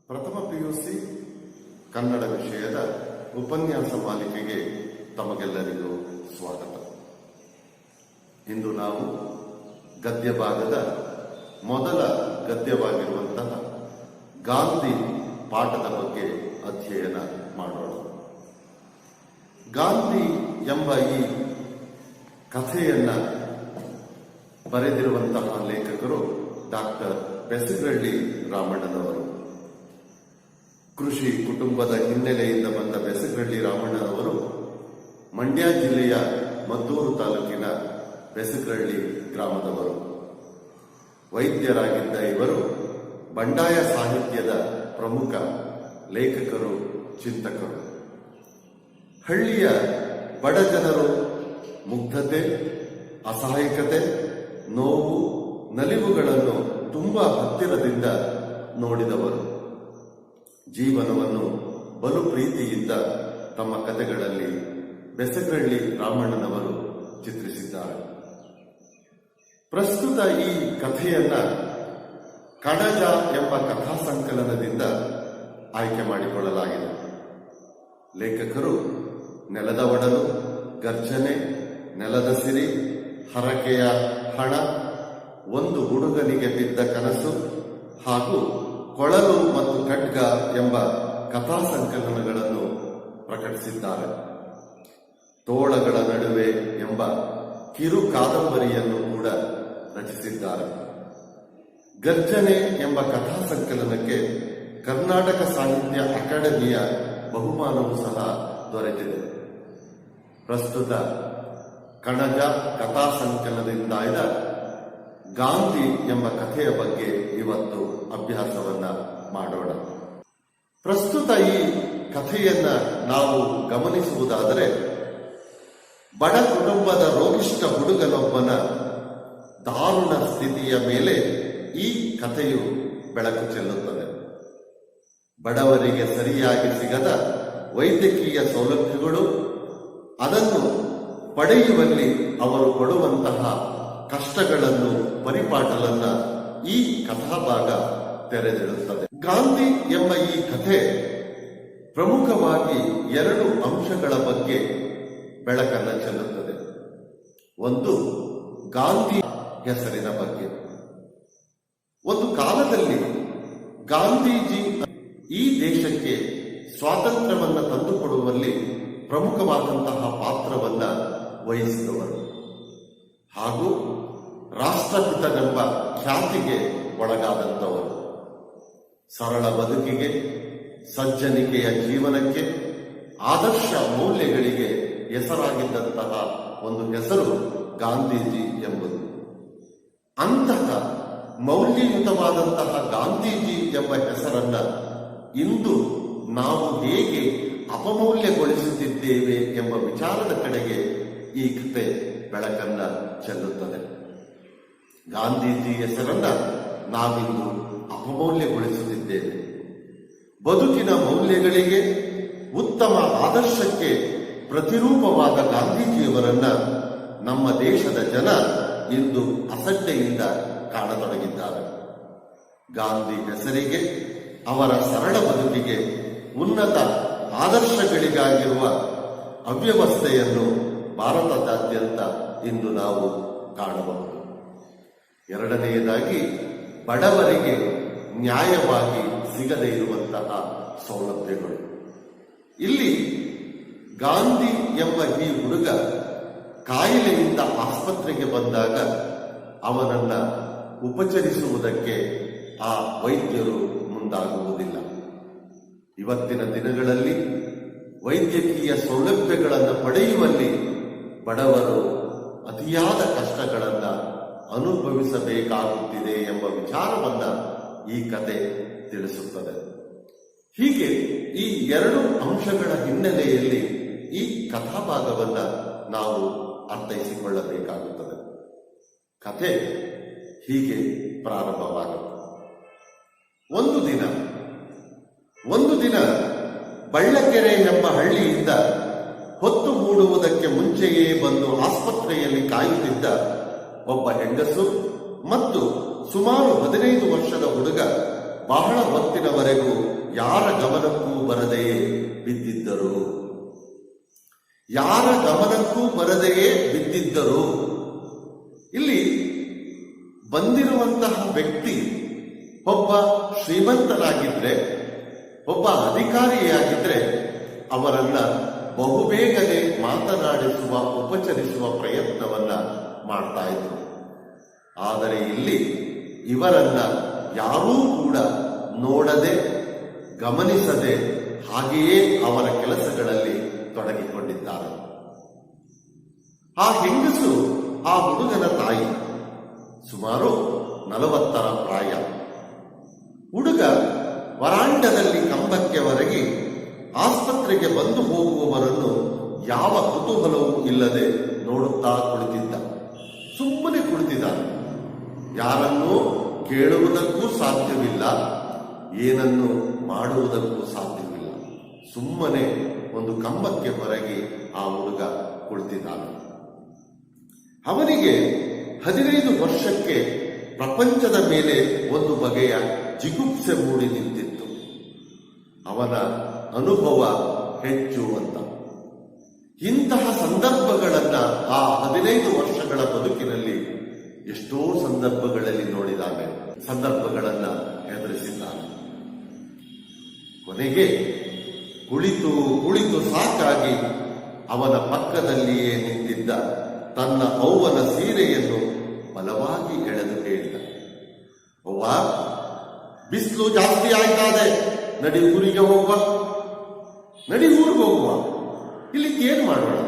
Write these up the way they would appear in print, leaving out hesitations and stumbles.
ಪ್ರಥಮ ಪಿಯುಸಿ ಕನ್ನಡ ವಿಷಯದ ಉಪನ್ಯಾಸ ಮಾಲಿಕೆಗೆ ತಮಗೆಲ್ಲರಿಗೂ ಸ್ವಾಗತ. ಇಂದು ನಾವು ಗದ್ಯ ಭಾಗದ ಮೊದಲ ಗದ್ಯವಾಗಿರುವಂತಹ ಗಾಂಧಿ ಪಾಠದ ಬಗ್ಗೆ ಅಧ್ಯಯನ ಮಾಡೋಣ. ಗಾಂಧಿ ಎಂಬ ಈ ಕಥೆಯನ್ನ ಬರೆದಿರುವಂತಹ ಲೇಖಕರು ಡಾಕ್ಟರ್ ಬೆಸಗಳ್ಳಿ ರಾಮಣ್ಣನವರು. ಕೃಷಿ ಕುಟುಂಬದ ಹಿನ್ನೆಲೆಯಿಂದ ಬಂದ ಬೆಸಗಳ್ಳಿ ರಾಮಣ್ಣನವರು ಮಂಡ್ಯ ಜಿಲ್ಲೆಯ ಮದ್ದೂರು ತಾಲೂಕಿನ ಬೆಸಗಳ್ಳಿ ಗ್ರಾಮದವರು. ವೈದ್ಯರಾಗಿದ್ದ ಇವರು ಬಂಡಾಯ ಸಾಹಿತ್ಯದ ಪ್ರಮುಖ ಲೇಖಕರು, ಚಿಂತಕರು. ಹಳ್ಳಿಯ ಬಡ ಜನರು ಮುಗ್ಧತೆ, ಅಸಹಾಯಕತೆ, ನೋವು, ನಲಿವುಗಳನ್ನು ತುಂಬಾ ಹತ್ತಿರದಿಂದ ನೋಡಿದವರು. ಜೀವನವನ್ನು ಬಲು ಪ್ರೀತಿಯಿಂದ ತಮ್ಮ ಕಥೆಗಳಲ್ಲಿ ಬೆಸಗಳ್ಳಿ ರಾಮಣ್ಣನವರು ಚಿತ್ರಿಸಿದ್ದಾರೆ. ಪ್ರಸ್ತುತ ಈ ಕಥೆಯನ್ನ ಕಣಜ ಎಂಬ ಕಥಾ ಸಂಕಲನದಿಂದ ಆಯ್ಕೆ ಮಾಡಿಕೊಳ್ಳಲಾಗಿದೆ. ಲೇಖಕರು ನೆಲದ ಒಡಲು, ಗರ್ಜನೆ, ನೆಲದ ಸಿರಿ, ಹರಕೆಯ ಹಣ, ಒಂದು ಹುಡುಗನಿಗೆ ಬಿದ್ದ ಕನಸು ಹಾಗೂ ಕೊಳಲು ಮತ್ತು ಖಡ್ಗ ಎಂಬ ಕಥಾ ಸಂಕಲನಗಳನ್ನು ಪ್ರಕಟಿಸಿದ್ದಾರೆ. ತೋಳಗಳ ನಡುವೆ ಎಂಬ ಕಿರು ಕಾದಂಬರಿಯನ್ನು ಕೂಡ ರಚಿಸಿದ್ದಾರೆ. ಗರ್ಜನೆ ಎಂಬ ಕಥಾ ಸಂಕಲನಕ್ಕೆ ಕರ್ನಾಟಕ ಸಾಹಿತ್ಯ ಅಕಾಡೆಮಿಯ ಬಹುಮಾನವೂ ಸಹ ದೊರೆತಿದೆ. ಪ್ರಸ್ತುತ ಕಣಜ ಕಥಾ ಸಂಕಲನದಿಂದಾದ ಗಾಂಧಿ ಎಂಬ ಕಥೆಯ ಬಗ್ಗೆ ಇವತ್ತು ಅಭ್ಯಾಸವನ್ನ ಮಾಡೋಣ. ಪ್ರಸ್ತುತ ಈ ಕಥೆಯನ್ನ ನಾವು ಗಮನಿಸುವುದಾದರೆ, ಬಡ ಕುಟುಂಬದ ರೋಗಿಷ್ಠ ಹುಡುಗನೊಬ್ಬನ ದಾರುಣ ಸ್ಥಿತಿಯ ಮೇಲೆ ಈ ಕಥೆಯು ಬೆಳಕು ಚೆಲ್ಲುತ್ತದೆ. ಬಡವರಿಗೆ ಸರಿಯಾಗಿ ಸಿಗದ ವೈದ್ಯಕೀಯ ಸೌಲಭ್ಯಗಳು, ಅದನ್ನು ಪಡೆಯುವಲ್ಲಿ ಅವರು ಕೊಡುವಂತಹ ಕಷ್ಟಗಳನ್ನು, ಪರಿಪಾಟಲನ್ನ ಈ ಕಥಾಭಾಗ ತೆರೆದಿಡುತ್ತದೆ. ಗಾಂಧಿ ಎಂಬ ಈ ಕಥೆ ಪ್ರಮುಖವಾಗಿ ಎರಡು ಅಂಶಗಳ ಬಗ್ಗೆ ಬೆಳಕನ್ನು ಚೆಲ್ಲುತ್ತದೆ. ಒಂದು, ಗಾಂಧಿ ಹೆಸರಿನ ಬಗ್ಗೆ. ಒಂದು ಕಾಲದಲ್ಲಿ ಗಾಂಧೀಜಿ ಈ ದೇಶಕ್ಕೆ ಸ್ವಾತಂತ್ರ್ಯವನ್ನ ತಂದುಕೊಡುವಲ್ಲಿ ಪ್ರಮುಖವಾದಂತಹ ಪಾತ್ರವನ್ನ ವಹಿಸಿದವರು ಹಾಗೂ ರಾಷ್ಟ್ರಪಿತನೆಂಬ ಖ್ಯಾತಿಗೆ ಒಳಗಾದಂಥವರು. ಸರಳ ಬದುಕಿಗೆ, ಸಜ್ಜನಿಕೆಯ ಜೀವನಕ್ಕೆ, ಆದರ್ಶ ಮೌಲ್ಯಗಳಿಗೆ ಹೆಸರಾಗಿದ್ದಂತಹ ಒಂದು ಹೆಸರು ಗಾಂಧೀಜಿ ಎಂಬುದು. ಅಂತಹ ಮೌಲ್ಯಯುತವಾದಂತಹ ಗಾಂಧೀಜಿ ಎಂಬ ಹೆಸರನ್ನ ಇಂದು ನಾವು ಹೇಗೆ ಅಪಮೌಲ್ಯಗೊಳಿಸುತ್ತಿದ್ದೇವೆ ಎಂಬ ವಿಚಾರದ ಕಡೆಗೆ ಈ ಕಥೆ ಬೆಳಕನ್ನ ಚೆಲ್ಲುತ್ತದೆ. ಗಾಂಧೀಜಿ ಹೆಸರನ್ನ ನಾವಿಂದು ಅಪಮೌಲ್ಯಗೊಳಿಸುತ್ತಿದ್ದೇವೆ. ಬದುಕಿನ ಮೌಲ್ಯಗಳಿಗೆ, ಉತ್ತಮ ಆದರ್ಶಕ್ಕೆ ಪ್ರತಿರೂಪವಾದ ಗಾಂಧೀಜಿಯವರನ್ನ ನಮ್ಮ ದೇಶದ ಜನ ಇಂದು ಅಸಡ್ಡೆಯಿಂದ ಕಾಣತೊಡಗಿದ್ದಾರೆ. ಗಾಂಧಿ ಹೆಸರಿಗೆ, ಅವರ ಸರಳ ಬದುಕಿಗೆ, ಉನ್ನತ ಆದರ್ಶಗಳಿಗಾಗಿರುವ ಅವ್ಯವಸ್ಥೆಯನ್ನು ಭಾರತದಾದ್ಯಂತ ಇಂದು ನಾವು ಕಾಣಬಹುದು. ಎರಡನೆಯದಾಗಿ, ಬಡವರಿಗೆ ನ್ಯಾಯವಾಗಿ ಸಿಗದೇ ಇರುವಂತಹ ಸೌಲಭ್ಯಗಳು. ಇಲ್ಲಿ ಗಾಂಧಿ ಎಂಬ ಈ ಹುಡುಗ ಕಾಯಿಲೆಯಿಂದ ಆಸ್ಪತ್ರೆಗೆ ಬಂದಾಗ ಅವನನ್ನ ಉಪಚರಿಸುವುದಕ್ಕೆ ಆ ವೈದ್ಯರು ಮುಂದಾಗುವುದಿಲ್ಲ. ಇವತ್ತಿನ ದಿನಗಳಲ್ಲಿ ವೈದ್ಯಕೀಯ ಸೌಲಭ್ಯಗಳನ್ನು ಪಡೆಯುವಲ್ಲಿ ಬಡವರು ಅತಿಯಾದ ಕಷ್ಟಗಳನ್ನು ಅನುಭವಿಸಬೇಕಾಗುತ್ತಿದೆ ಎಂಬ ವಿಚಾರವನ್ನ ಈ ಕತೆ ತಿಳಿಸುತ್ತದೆ. ಹೀಗೆ ಈ ಎರಡು ಅಂಶಗಳ ಹಿನ್ನೆಲೆಯಲ್ಲಿ ಈ ಕಥಾಭಾಗವನ್ನ ನಾವು ಅರ್ಥೈಸಿಕೊಳ್ಳಬೇಕಾಗುತ್ತದೆ. ಕಥೆ ಹೀಗೆ ಪ್ರಾರಂಭವಾಗುತ್ತೆ. ಒಂದು ದಿನ ಬಳ್ಳಕೆರೆ ಎಂಬ ಹಳ್ಳಿಯಿಂದ ಹೊತ್ತು ಮೂಡುವುದಕ್ಕೆ ಮುಂಚೆಯೇ ಬಂದು ಆಸ್ಪತ್ರೆಯಲ್ಲಿ ಕಾಯುತ್ತಿದ್ದ ಒಬ್ಬ ಹೆಂಗಸು ಮತ್ತು ಸುಮಾರು 15 ವರ್ಷದ ಹುಡುಗ ಬಹಳ ಹೊತ್ತಿನವರೆಗೂ ಯಾರ ಗಮನಕ್ಕೂ ಬರದೆಯೇ ಬಿದ್ದಿದ್ದರು. ಯಾರ ಗಮನಕ್ಕೂ ಬರದೆಯೇ ಬಿದ್ದಿದ್ದರು. ಇಲ್ಲಿ ಬಂದಿರುವಂತಹ ವ್ಯಕ್ತಿ ಒಬ್ಬ ಶ್ರೀಮಂತನಾಗಿದ್ರೆ, ಒಬ್ಬ ಅಧಿಕಾರಿಯಾಗಿದ್ರೆ ಅವರನ್ನ ಬಹುಬೇಗನೆ ಮಾತನಾಡಿಸುವ, ಉಪಚರಿಸುವ ಪ್ರಯತ್ನವನ್ನ ಮಾಡ್ತಾ ಇದ್ರು. ಆದರೆ ಇಲ್ಲಿ ಇವರನ್ನ ಯಾರೂ ಕೂಡ ನೋಡದೆ, ಗಮನಿಸದೆ ಹಾಗೆಯೇ ಅವರ ಕೆಲಸಗಳಲ್ಲಿ ತೊಡಗಿಕೊಂಡಿದ್ದಾರೆ. ಆ ಹೆಂಗಸು ಆ ಹುಡುಗನ ತಾಯಿ, ಸುಮಾರು 40ರ ಪ್ರಾಯ. ಹುಡುಗ ವರಾಂಡದಲ್ಲಿ ಕಂಬಕ್ಕೆ ಒರಗಿ ಆಸ್ಪತ್ರೆಗೆ ಬಂದು ಹೋಗುವವರನ್ನು ಯಾವ ಕುತೂಹಲವೂ ಇಲ್ಲದೆ ನೋಡುತ್ತಾ ಕುಳಿತಿದ್ದ. ಸುಮ್ಮನೆ ಕುಳಿತಿದ್ದಾನೆ. ಯಾರನ್ನೂ ಕೇಳುವುದಕ್ಕೂ ಸಾಧ್ಯವಿಲ್ಲ, ಏನನ್ನು ಮಾಡುವುದಕ್ಕೂ ಸಾಧ್ಯವಿಲ್ಲ. ಸುಮ್ಮನೆ ಒಂದು ಕಂಬಕ್ಕೆ ಹೊರಗಿ ಆ ಹುಡುಗ ಕುಳಿತಿದ್ದಾನೆ. ಅವನಿಗೆ 15 ವರ್ಷಕ್ಕೆ ಪ್ರಪಂಚದ ಮೇಲೆ ಒಂದು ಬಗೆಯ ಜಿಗುಪ್ಸೆ ಮೂಡಿ ನಿಂತಿತ್ತು. ಅವನ ಅನುಭವ ಹೆಚ್ಚು ಅಂತ. ಇಂತಹ ಸಂದರ್ಭಗಳನ್ನ ಆ 15 ವರ್ಷಗಳ ಬದುಕಿನಲ್ಲಿ ಎಷ್ಟೋ ಸಂದರ್ಭಗಳಲ್ಲಿ ನೋಡಿದ್ದಾನೆ, ಸಂದರ್ಭಗಳನ್ನ ಎದುರಿಸಿದ್ದಾನೆ. ಕೊನೆಗೆ ಕುಳಿತು ಕುಳಿತು ಸಾಕಾಗಿ ಅವನ ಪಕ್ಕದಲ್ಲಿಯೇ ನಿಂತಿದ್ದ ತನ್ನ ಅವ್ವನ ಸೀರೆಯನ್ನು ಬಲವಾಗಿ ಎಳೆದು ಹೇಳಿದ, ಅವ್ವ, ಬಿಸಿಲು ಜಾಸ್ತಿ ಆಯ್ತಾದೆ, ನಡಿ ಊರಿಗೆ ಹೋಗುವ, ನಡಿ ಊರಿಗೆ ಹೋಗುವ. ಇಲ್ಲಿ ಏನ್ ಮಾಡೋಣ?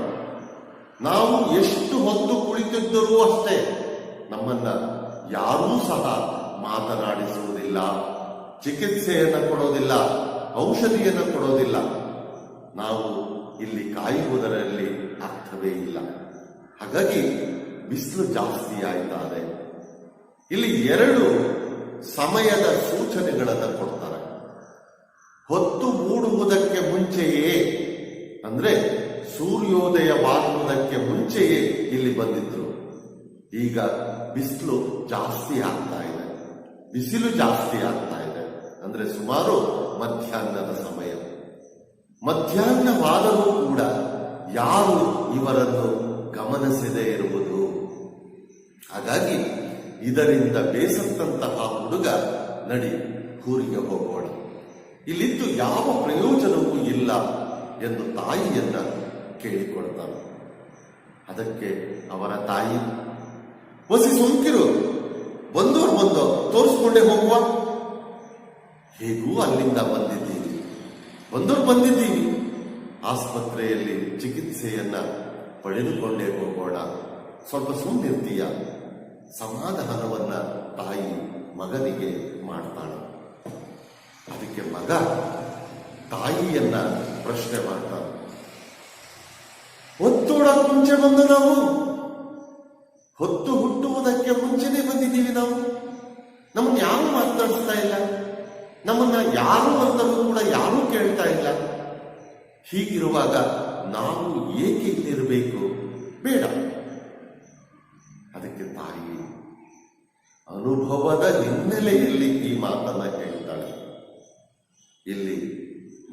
ನಾವು ಎಷ್ಟು ಹೊತ್ತು ಕುಳಿತಿದ್ದರೂ ಅಷ್ಟೇ ನಮ್ಮನ್ನ ಯಾರೂ ಸಹ ಮಾತನಾಡಿಸುವುದಿಲ್ಲ, ಚಿಕಿತ್ಸೆಯನ್ನು ಕೊಡೋದಿಲ್ಲ, ಔಷಧಿಯನ್ನು ಕೊಡೋದಿಲ್ಲ. ನಾವು ಇಲ್ಲಿ ಕಾಯುವುದರಲ್ಲಿ ಅರ್ಥವೇ ಇಲ್ಲ. ಹಾಗಾಗಿ ಬಿಸಿಲು ಜಾಸ್ತಿ ಆಯ್ತಾರೆ. ಇಲ್ಲಿ 2 ಸಮಯದ ಸೂಚನೆಗಳನ್ನು ಕೊಡ್ತಾರೆ. ಹೊತ್ತು ಮೂಡುವುದಕ್ಕೆ ಮುಂಚೆಯೇ, ಅಂದ್ರೆ ಸೂರ್ಯೋದಯವಾಗುವುದಕ್ಕೆ ಮುಂಚೆಯೇ ಇಲ್ಲಿ ಬಂದಿದ್ರು. ಈಗ ಬಿಸಿಲು ಜಾಸ್ತಿ ಆಗ್ತಾ ಇದೆ, ಬಿಸಿಲು ಜಾಸ್ತಿ ಆಗ್ತಾ ಇದೆ. ಅಂದ್ರೆ ಸುಮಾರು ಮಧ್ಯಾಹ್ನದ ಸಮಯ. ಮಧ್ಯಾಹ್ನವಾದರೂ ಕೂಡ ಯಾರು ಇವರನ್ನು ಗಮನಿಸದೇ ಇರುವುದು. ಹಾಗಾಗಿ ಇದರಿಂದ ಬೇಸತ್ತಂತಹ ಹುಡುಗ, ನಡಿ ಊರಿಗೆ ಹೋಗೋಣ, ಇಲ್ಲಿದ್ದು ಯಾವ ಪ್ರಯೋಜನವೂ ಇಲ್ಲ ಎಂದು ತಾಯಿಯನ್ನ ಕೇಳಿಕೊಳ್ತಾನೆ. ಅದಕ್ಕೆ ಅವರ ತಾಯಿ, ಒಸಿ ಸುಮ್ಕಿರು, ಬಂದೋ ತೋರಿಸ್ಕೊಂಡೇ ಹೋಗುವ, ಹೇಗೂ ಅಲ್ಲಿಂದ ಬಂದಿದ್ದೀವಿ, ಆಸ್ಪತ್ರೆಯಲ್ಲಿ ಚಿಕಿತ್ಸೆಯನ್ನ ಪಡೆದುಕೊಂಡೇ ಹೋಗೋಣ, ಸ್ವಲ್ಪ ಸುಮ್ಮನಿರ್ತೀಯ, ಸಮಾಧಾನವನ್ನ ತಾಯಿ ಮಗನಿಗೆ ಮಾಡ್ತಾಳೆ. ಅದಕ್ಕೆ ಮಗ ತಾಯಿಯನ್ನ ಪ್ರಶ್ನೆ ಮಾಡ್ತಾನೆ, ಹೊತ್ತೋಡಕ್ಕೆ ಮುಂಚೆ ಬಂದು ನಾವು, ಹೊತ್ತು ಹುಟ್ಟುವುದಕ್ಕೆ ಮುಂಚೆನೆ ಬಂದಿದ್ದೀವಿ ನಾವು, ನಮ್ಮನ್ನು ಯಾರು ಮಾತನಾಡಿಸ್ತಾ ಇಲ್ಲ, ನಮ್ಮನ್ನ ಯಾರು ಅಂತಲೂ ಕೂಡ ಯಾರೂ ಕೇಳ್ತಾ ಇಲ್ಲ. ಹೀಗಿರುವಾಗ ನಾವು ಏಕೆ ಇಲ್ಲಿರಬೇಕು? ಬೇಡ. ಅದಕ್ಕೆ ತಾಯಿ ಅನುಭವದ ಹಿನ್ನೆಲೆಯಲ್ಲಿ ಈ ಮಾತನ್ನ ಹೇಳ್ತಾಳೆ. ಇಲ್ಲಿ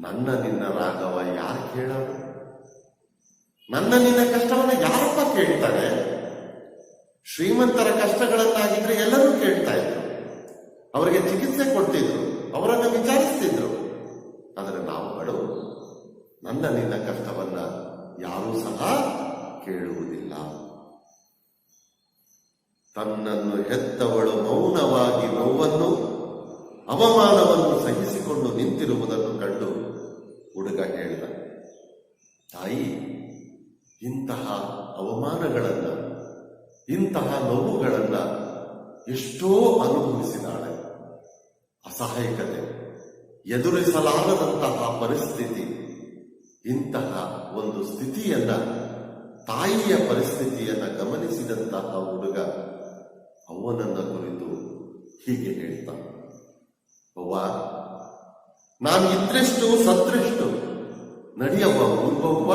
ನನ್ನ ನಿನ್ನ ರಾಗವ ಯಾರು ಕೇಳೋರು? ನನ್ನ ನಿನ್ನ ಕಷ್ಟವನ್ನ ಯಾರಪ್ಪ ಕೇಳ್ತಾನೆ? ಶ್ರೀಮಂತರ ಕಷ್ಟಗಳನ್ನಾಗಿದ್ರೆ ಎಲ್ಲರೂ ಕೇಳ್ತಾ ಇದ್ರು, ಅವರಿಗೆ ಚಿಕಿತ್ಸೆ ಕೊಡ್ತಿದ್ರು, ಅವರನ್ನು ವಿಚಾರಿಸ್ತಿದ್ರು. ಆದರೆ ನಾವು ಬಡವರು, ನನ್ನ ನಿನ್ನ ಕಷ್ಟವನ್ನ ಯಾರೂ ಸಹ ಕೇಳುವುದಿಲ್ಲ. ತನ್ನನ್ನು ಹೆತ್ತವಳು ಮೌನವಾಗಿ ನೋವನ್ನು, ಅವಮಾನವನ್ನು ಸಹಿಸಿಕೊಂಡು ನಿಂತಿರುವುದನ್ನು ಕಂಡು ಹುಡುಗ ಹೇಳಿದ, ತಾಯಿ, ಇಂತಹ ಅವಮಾನಗಳನ್ನ, ಇಂತಹ ನೋವುಗಳನ್ನ ಎಷ್ಟೋ ಅನುಭವಿಸಿದಾಳೆ. ಅಸಹಾಯಕತೆ, ಎದುರಿಸಲಾರದಂತಹ ಪರಿಸ್ಥಿತಿ. ಇಂತಹ ಒಂದು ಸ್ಥಿತಿಯನ್ನ, ತಾಯಿಯ ಪರಿಸ್ಥಿತಿಯನ್ನ ಗಮನಿಸಿದಂತಹ ಹುಡುಗ ಅವನನ್ನ ಕುರಿತು ಹೀಗೆ ಹೇಳ್ತಾನೆ, ಅವ್ವ, ನಾನು ಇದ್ರೆಷ್ಟು ಸತ್ರೆಷ್ಟು, ನಡಿಯವ್ವ ಊರ್ಗೋಗುವ.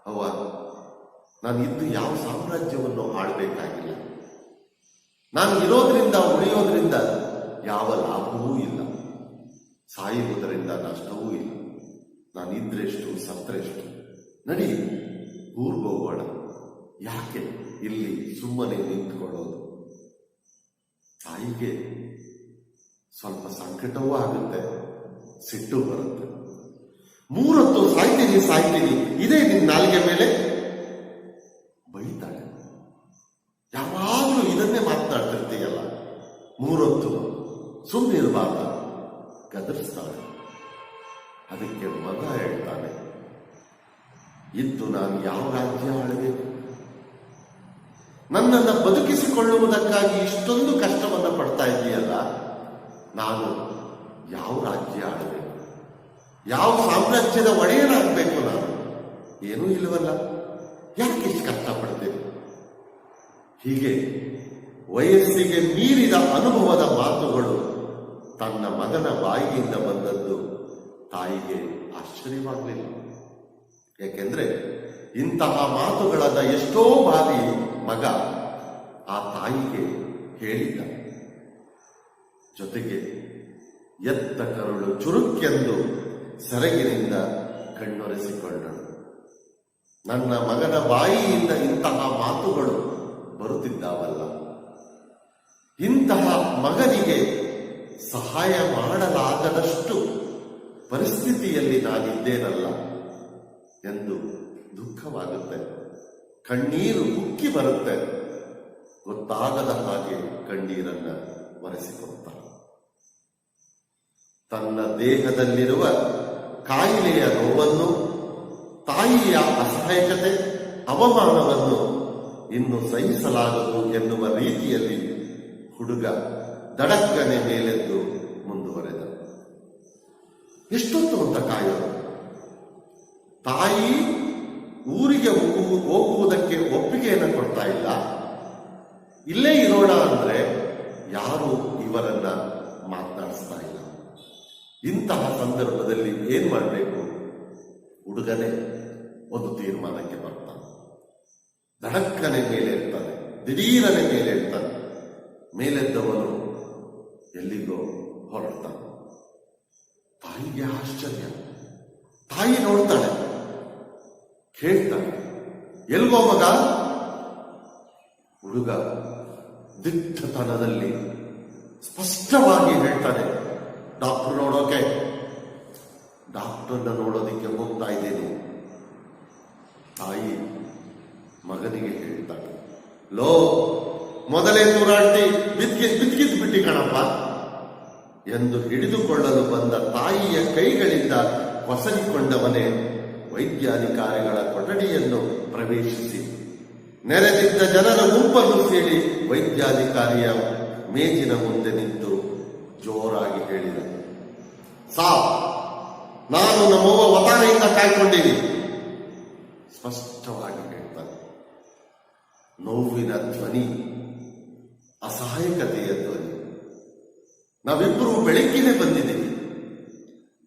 ಅವ್ವ, ನಾನು ಇದ್ದು ಯಾವ ಸಾಮ್ರಾಜ್ಯವನ್ನು ಆಳ್ಬೇಕಾಗಿಲ್ಲ, ನಾನು ಇರೋದ್ರಿಂದ ಉಳಿಯೋದ್ರಿಂದ ಯಾವ ಲಾಭವೂ ಇಲ್ಲ, ಸಾಯುವುದರಿಂದ ನಷ್ಟವೂ ಇಲ್ಲ. ನಾನಿದ್ರೆಷ್ಟು ಸತ್ರೆಷ್ಟು, ನಡಿ ಊರ್ಗೋಗೋಣ, ಯಾಕೆ ಇಲ್ಲಿ ಸುಮ್ಮನೆ ನಿಂತ್ಕೊಳ್ಳೋದು. ತಾಯಿಗೆ ಸ್ವಲ್ಪ ಸಂಕಟವೂ ಆಗುತ್ತೆ, ಸಿಟ್ಟು ಬರುತ್ತೆ. 3 ಹೊತ್ತು ಸಾಯ್ತೀನಿ ಇದೇ ನಿನ್ನ ನಾಲಿಗೆ ಮೇಲೆ ಬೈತಾಳೆ. ಯಾವಾಗಲೂ ಇದನ್ನೇ ಮಾತನಾಡ್ತಿರ್ತೀಯಲ್ಲ, 3 ಹೊತ್ತು ಸುಮ್ಮನಿರಬಾರ್ದ, ಗದರಿಸ್ತಾಳೆ. ಅದಕ್ಕೆ ಮಗ ಹೇಳ್ತಾನೆ, ಇದ್ದು ನಾನು ಯಾವ ರಾಜ್ಯ ಆಳಬೇಕು? ನನ್ನನ್ನು ಬದುಕಿಸಿಕೊಳ್ಳುವುದಕ್ಕಾಗಿ ಇಷ್ಟೊಂದು ಕಷ್ಟವನ್ನು ಪಡ್ತಾ ಇದೆಯಲ್ಲ, ನಾನು ಯಾವ ರಾಜ್ಯ ಆಳಬೇಕು? ಯಾವ ಸಾಮ್ರಾಜ್ಯದ ಒಡೆಯನಾಗಬೇಕು? ನಾನು ಏನೂ ಇಲ್ಲವಲ್ಲ, ಯಾಕೆ ಇಷ್ಟು ಕಷ್ಟಪಡ್ತೇನೆ? ಹೀಗೆ ವಯಸ್ಸಿಗೆ ಮೀರಿದ ಅನುಭವದ ಮಾತುಗಳು ತನ್ನ ಮಗನ ಬಾಯಿಯಿಂದ ಬಂದದ್ದು ತಾಯಿಗೆ ಆಶ್ಚರ್ಯವಾಗಲಿಲ್ಲ. ಯಾಕೆಂದ್ರೆ ಇಂತಹ ಮಾತುಗಳನ್ನ ಎಷ್ಟೋ ಬಾರಿ ಮಗ ಆ ತಾಯಿಗೆ ಹೇಳಿದ್ದ. ಜೊತೆಗೆ ಎತ್ತ ಕರುಳು ಚುರುಕೆಂದು ಸೆರಗಿನಿಂದ ಕಣ್ಣೊರೆಸಿಕೊಂಡಳು. ನನ್ನ ಮಗನ ಬಾಯಿಯಿಂದ ಇಂತಹ ಮಾತುಗಳು ಬರುತ್ತಿದ್ದಾವಲ್ಲ, ಇಂತಹ ಮಗನಿಗೆ ಸಹಾಯ ಮಾಡಲಾಗದಷ್ಟು ಪರಿಸ್ಥಿತಿಯಲ್ಲಿ ನಾನಿದ್ದೇನಲ್ಲ ಎಂದು ದುಃಖವಾಗುತ್ತೆ. ಕಣ್ಣೀರು ಉಕ್ಕಿ ಬರುತ್ತೆ. ಗೊತ್ತಾಗದ ಹಾಗೆ ಕಣ್ಣೀರನ್ನ ಒರೆಸಿಕೊಳ್ತಾನೆ. ತನ್ನ ದೇಹದಲ್ಲಿರುವ ಕಾಯಿಲೆಯ ನೋವನ್ನು, ತಾಯಿಯ ಅಸಹಾಯಕತೆ, ಅವಮಾನವನ್ನು ಇನ್ನು ಸಹಿಸಲಾಗದು ಎನ್ನುವ ರೀತಿಯಲ್ಲಿ ಹುಡುಗ ದಡಕ್ಕನೆ ಮೇಲೆದ್ದು ಮುಂದುವರೆದ. ಎಷ್ಟೊತ್ತು ಅಂತ ಕಾಯೋದು? ತಾಯಿ ಊರಿಗೆ ಹೋಗುವುದಕ್ಕೆ ಒಪ್ಪಿಗೆಯನ್ನು ಕೊಡ್ತಾ ಇಲ್ಲ. ಇಲ್ಲೇ ಇರೋಣ ಅಂದ್ರೆ ಯಾರು ಇವರನ್ನ ಮಾತನಾಡಿಸ್ತಾ ಇಲ್ಲ. ಇಂತಹ ಸಂದರ್ಭದಲ್ಲಿ ಏನ್ ಮಾಡಬೇಕು? ಹುಡುಗನೇ ಒಂದು ತೀರ್ಮಾನಕ್ಕೆ ಬರ್ತಾನೆ. ದಡಕ್ಕನೆ ಮೇಲೆ ಇರ್ತಾನೆ, ದಿಢೀರನೆ ಮೇಲೆ ಇರ್ತಾನೆ. ಮೇಲೆದ್ದವನು ಎಲ್ಲಿಗೋ ಹೊರಡ್ತಾನೆ. ತಾಯಿಗೆ ಆಶ್ಚರ್ಯ. ತಾಯಿ ನೋಡ್ತಾಳೆ, ಕೇಳ್ತಾಳೆ, ಎಲ್ಗೋ ಮಗ? ಹುಡುಗ ದಿಟ್ಟತನದಲ್ಲಿ ಸ್ಪಷ್ಟವಾಗಿ ಹೇಳ್ತಾನೆ, ಡಾಕ್ಟರ್ ನೋಡೋಕೆ, ಡಾಕ್ಟರ್ನ ನೋಡೋದಿಕ್ಕೆ ಹೋಗ್ತಾ ಇದ್ದೇನೆ. ತಾಯಿ ಮಗನಿಗೆ ಹೇಳ್ತಾಳೆ, ಲೋ ಮೊದಲೇ ತೂರಾಟಿ ಬಿದ್ಕಿದ್ ಬಿಟ್ಟಿ ಕಣಪ್ಪ ಎಂದು ಹಿಡಿದುಕೊಳ್ಳಲು ಬಂದ ತಾಯಿಯ ಕೈಗಳಿಂದ ಹೊಸರಿಕೊಂಡವನೇ ವೈದ್ಯಾಧಿಕಾರಿಗಳ ಕೊಠಡಿಯನ್ನು ಪ್ರವೇಶಿಸಿ ನೆರೆದಿದ್ದ ಜನರ ಗುಂಪನ್ನು ಸೇರಿ ವೈದ್ಯಾಧಿಕಾರಿಯ ಮೇಜಿನ ಮುಂದೆ ನಿಂತು ಜೋರಾಗಿ ಹೇಳಿದ, ನಾನು ನಮ್ಮವ್ವ ವತಾನೆಯಿಂದ ಕಾಯ್ಕೊಂಡಿದ್ದೀನಿ. ಸ್ಪಷ್ಟವಾಗಿ ಹೇಳ್ತಾನೆ. ನೋವಿನ ಧ್ವನಿ, ಅಸಹಾಯಕತೆಯ ಧ್ವನಿ. ನಾವಿಬ್ಬರು ಬೆಳಿಗ್ಗೆನೆ ಬಂದಿದ್ದೀವಿ,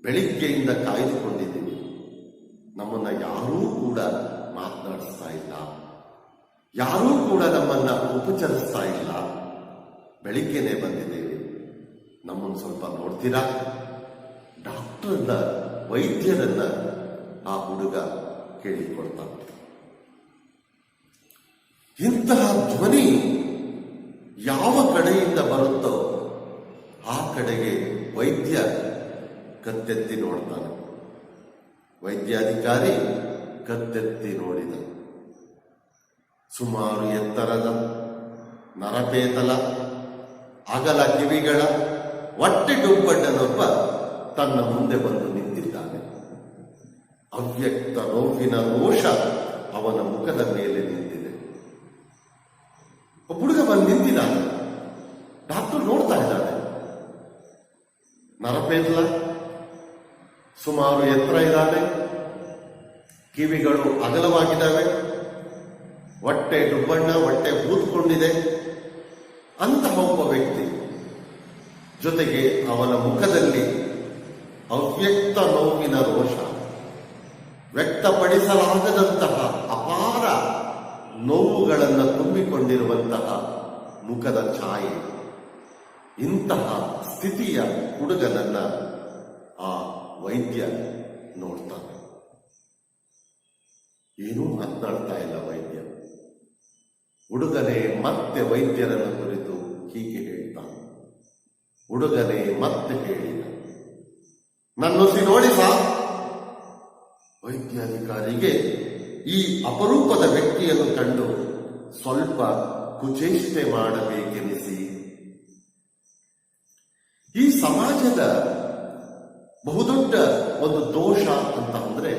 ಬೆಳಿಗ್ಗೆಯಿಂದ ಕಾಯ್ದುಕೊಂಡಿದ್ದೀವಿ. ನಮ್ಮನ್ನ ಯಾರೂ ಕೂಡ ಮಾತನಾಡಿಸ್ತಾ ಇಲ್ಲ, ಯಾರೂ ಕೂಡ ನಮ್ಮನ್ನ ಉಪಚರಿಸ್ತಾ ಇಲ್ಲ. ಬೆಳಿಗ್ಗೆನೆ ಬಂದಿದ್ದೇವೆ, ನಮ್ಮನ್ನು ಸ್ವಲ್ಪ ನೋಡ್ತೀರಾ? ಡಾಕ್ಟರ್ನ, ವೈದ್ಯರನ್ನ ಆ ಹುಡುಗ ಕೇಳಿಕೊಳ್ತಾನೆ. ಇಂತಹ ಧ್ವನಿ ಯಾವ ಕಡೆಯಿಂದ ಬರುತ್ತೋ ಆ ಕಡೆಗೆ ವೈದ್ಯ ಕತ್ತೆತ್ತಿ ನೋಡ್ತಾನೆ. ವೈದ್ಯಾಧಿಕಾರಿ ಕತ್ತೆತ್ತಿ ನೋಡಿದ. ಸುಮಾರು ಎತ್ತರದ, ನರಪೇತಲ, ಅಗಲ ಕಿವಿಗಳ, ಹೊಟ್ಟೆ ಡುಬ್ಬಣ್ಣನೊಬ್ಬ ತನ್ನ ಮುಂದೆ ಬಂದು ನಿಂತಿದ್ದಾನೆ. ಅವ್ಯಕ್ತ ನೋವಿನ ರೋಷ ಅವನ ಮುಖದ ಮೇಲೆ ನಿಂತಿದೆ. ಒಬ್ಬ ಹುಡುಗ ಬಂದು ನಿಂತಿದ್ದಾನೆ. ಡಾಕ್ಟರ್ ನೋಡ್ತಾ ಇದ್ದಾನೆ. ನರಪೇತಲ, ಸುಮಾರು ಎತ್ತರ ಇದ್ದಾನೆ, ಕಿವಿಗಳು ಅಗಲವಾಗಿದ್ದಾವೆ, ಹೊಟ್ಟೆ ಡುಬ್ಬಣ್ಣ, ಹೊಟ್ಟೆ ಊದ್ಕೊಂಡಿದೆ. ಅಂತಹ ಒಬ್ಬ ವ್ಯಕ್ತಿ ಜೊತೆಗೆ ಅವನ ಮುಖದಲ್ಲಿ ಅವ್ಯಕ್ತ ನೋವಿನ ರೋಷ, ವ್ಯಕ್ತಪಡಿಸಲಾಗದಂತಹ ಅಪಾರ ನೋವುಗಳನ್ನು ತುಂಬಿಕೊಂಡಿರುವಂತಹ ಮುಖದ ಛಾಯೆ. ಇಂತಹ ಸ್ಥಿತಿಯ ಹುಡುಗನನ್ನ ಆ ವೈದ್ಯ ನೋಡ್ತಾನೆ. ಏನೂ ಮಾತನಾಡ್ತಾ ಇಲ್ಲ ವೈದ್ಯ. ಹುಡುಗನೇ ಮತ್ತೆ ವೈದ್ಯರನ್ನು ಕುರಿತು ಹೀಗೆ ಹೇಳ್ತಾನೆ. ಹುಡುಗನೇ ಮತ್ತೆ ಹೇಳಿದ, ನನ್ನೊಸಿ ನೋಡಿ ಸಾ. ವೈದ್ಯಾಧಿಕಾರಿಗೆ ಈ ಅಪರೂಪದ ವ್ಯಕ್ತಿಯನ್ನು ಕಂಡು ಸ್ವಲ್ಪ ಕುಚೇಷ್ಟೆ ಮಾಡಬೇಕೆನಿಸಿ, ಈ ಸಮಾಜದ ಬಹುದೊಡ್ಡ ಒಂದು ದೋಷ ಅಂತ ಅಂದ್ರೆ,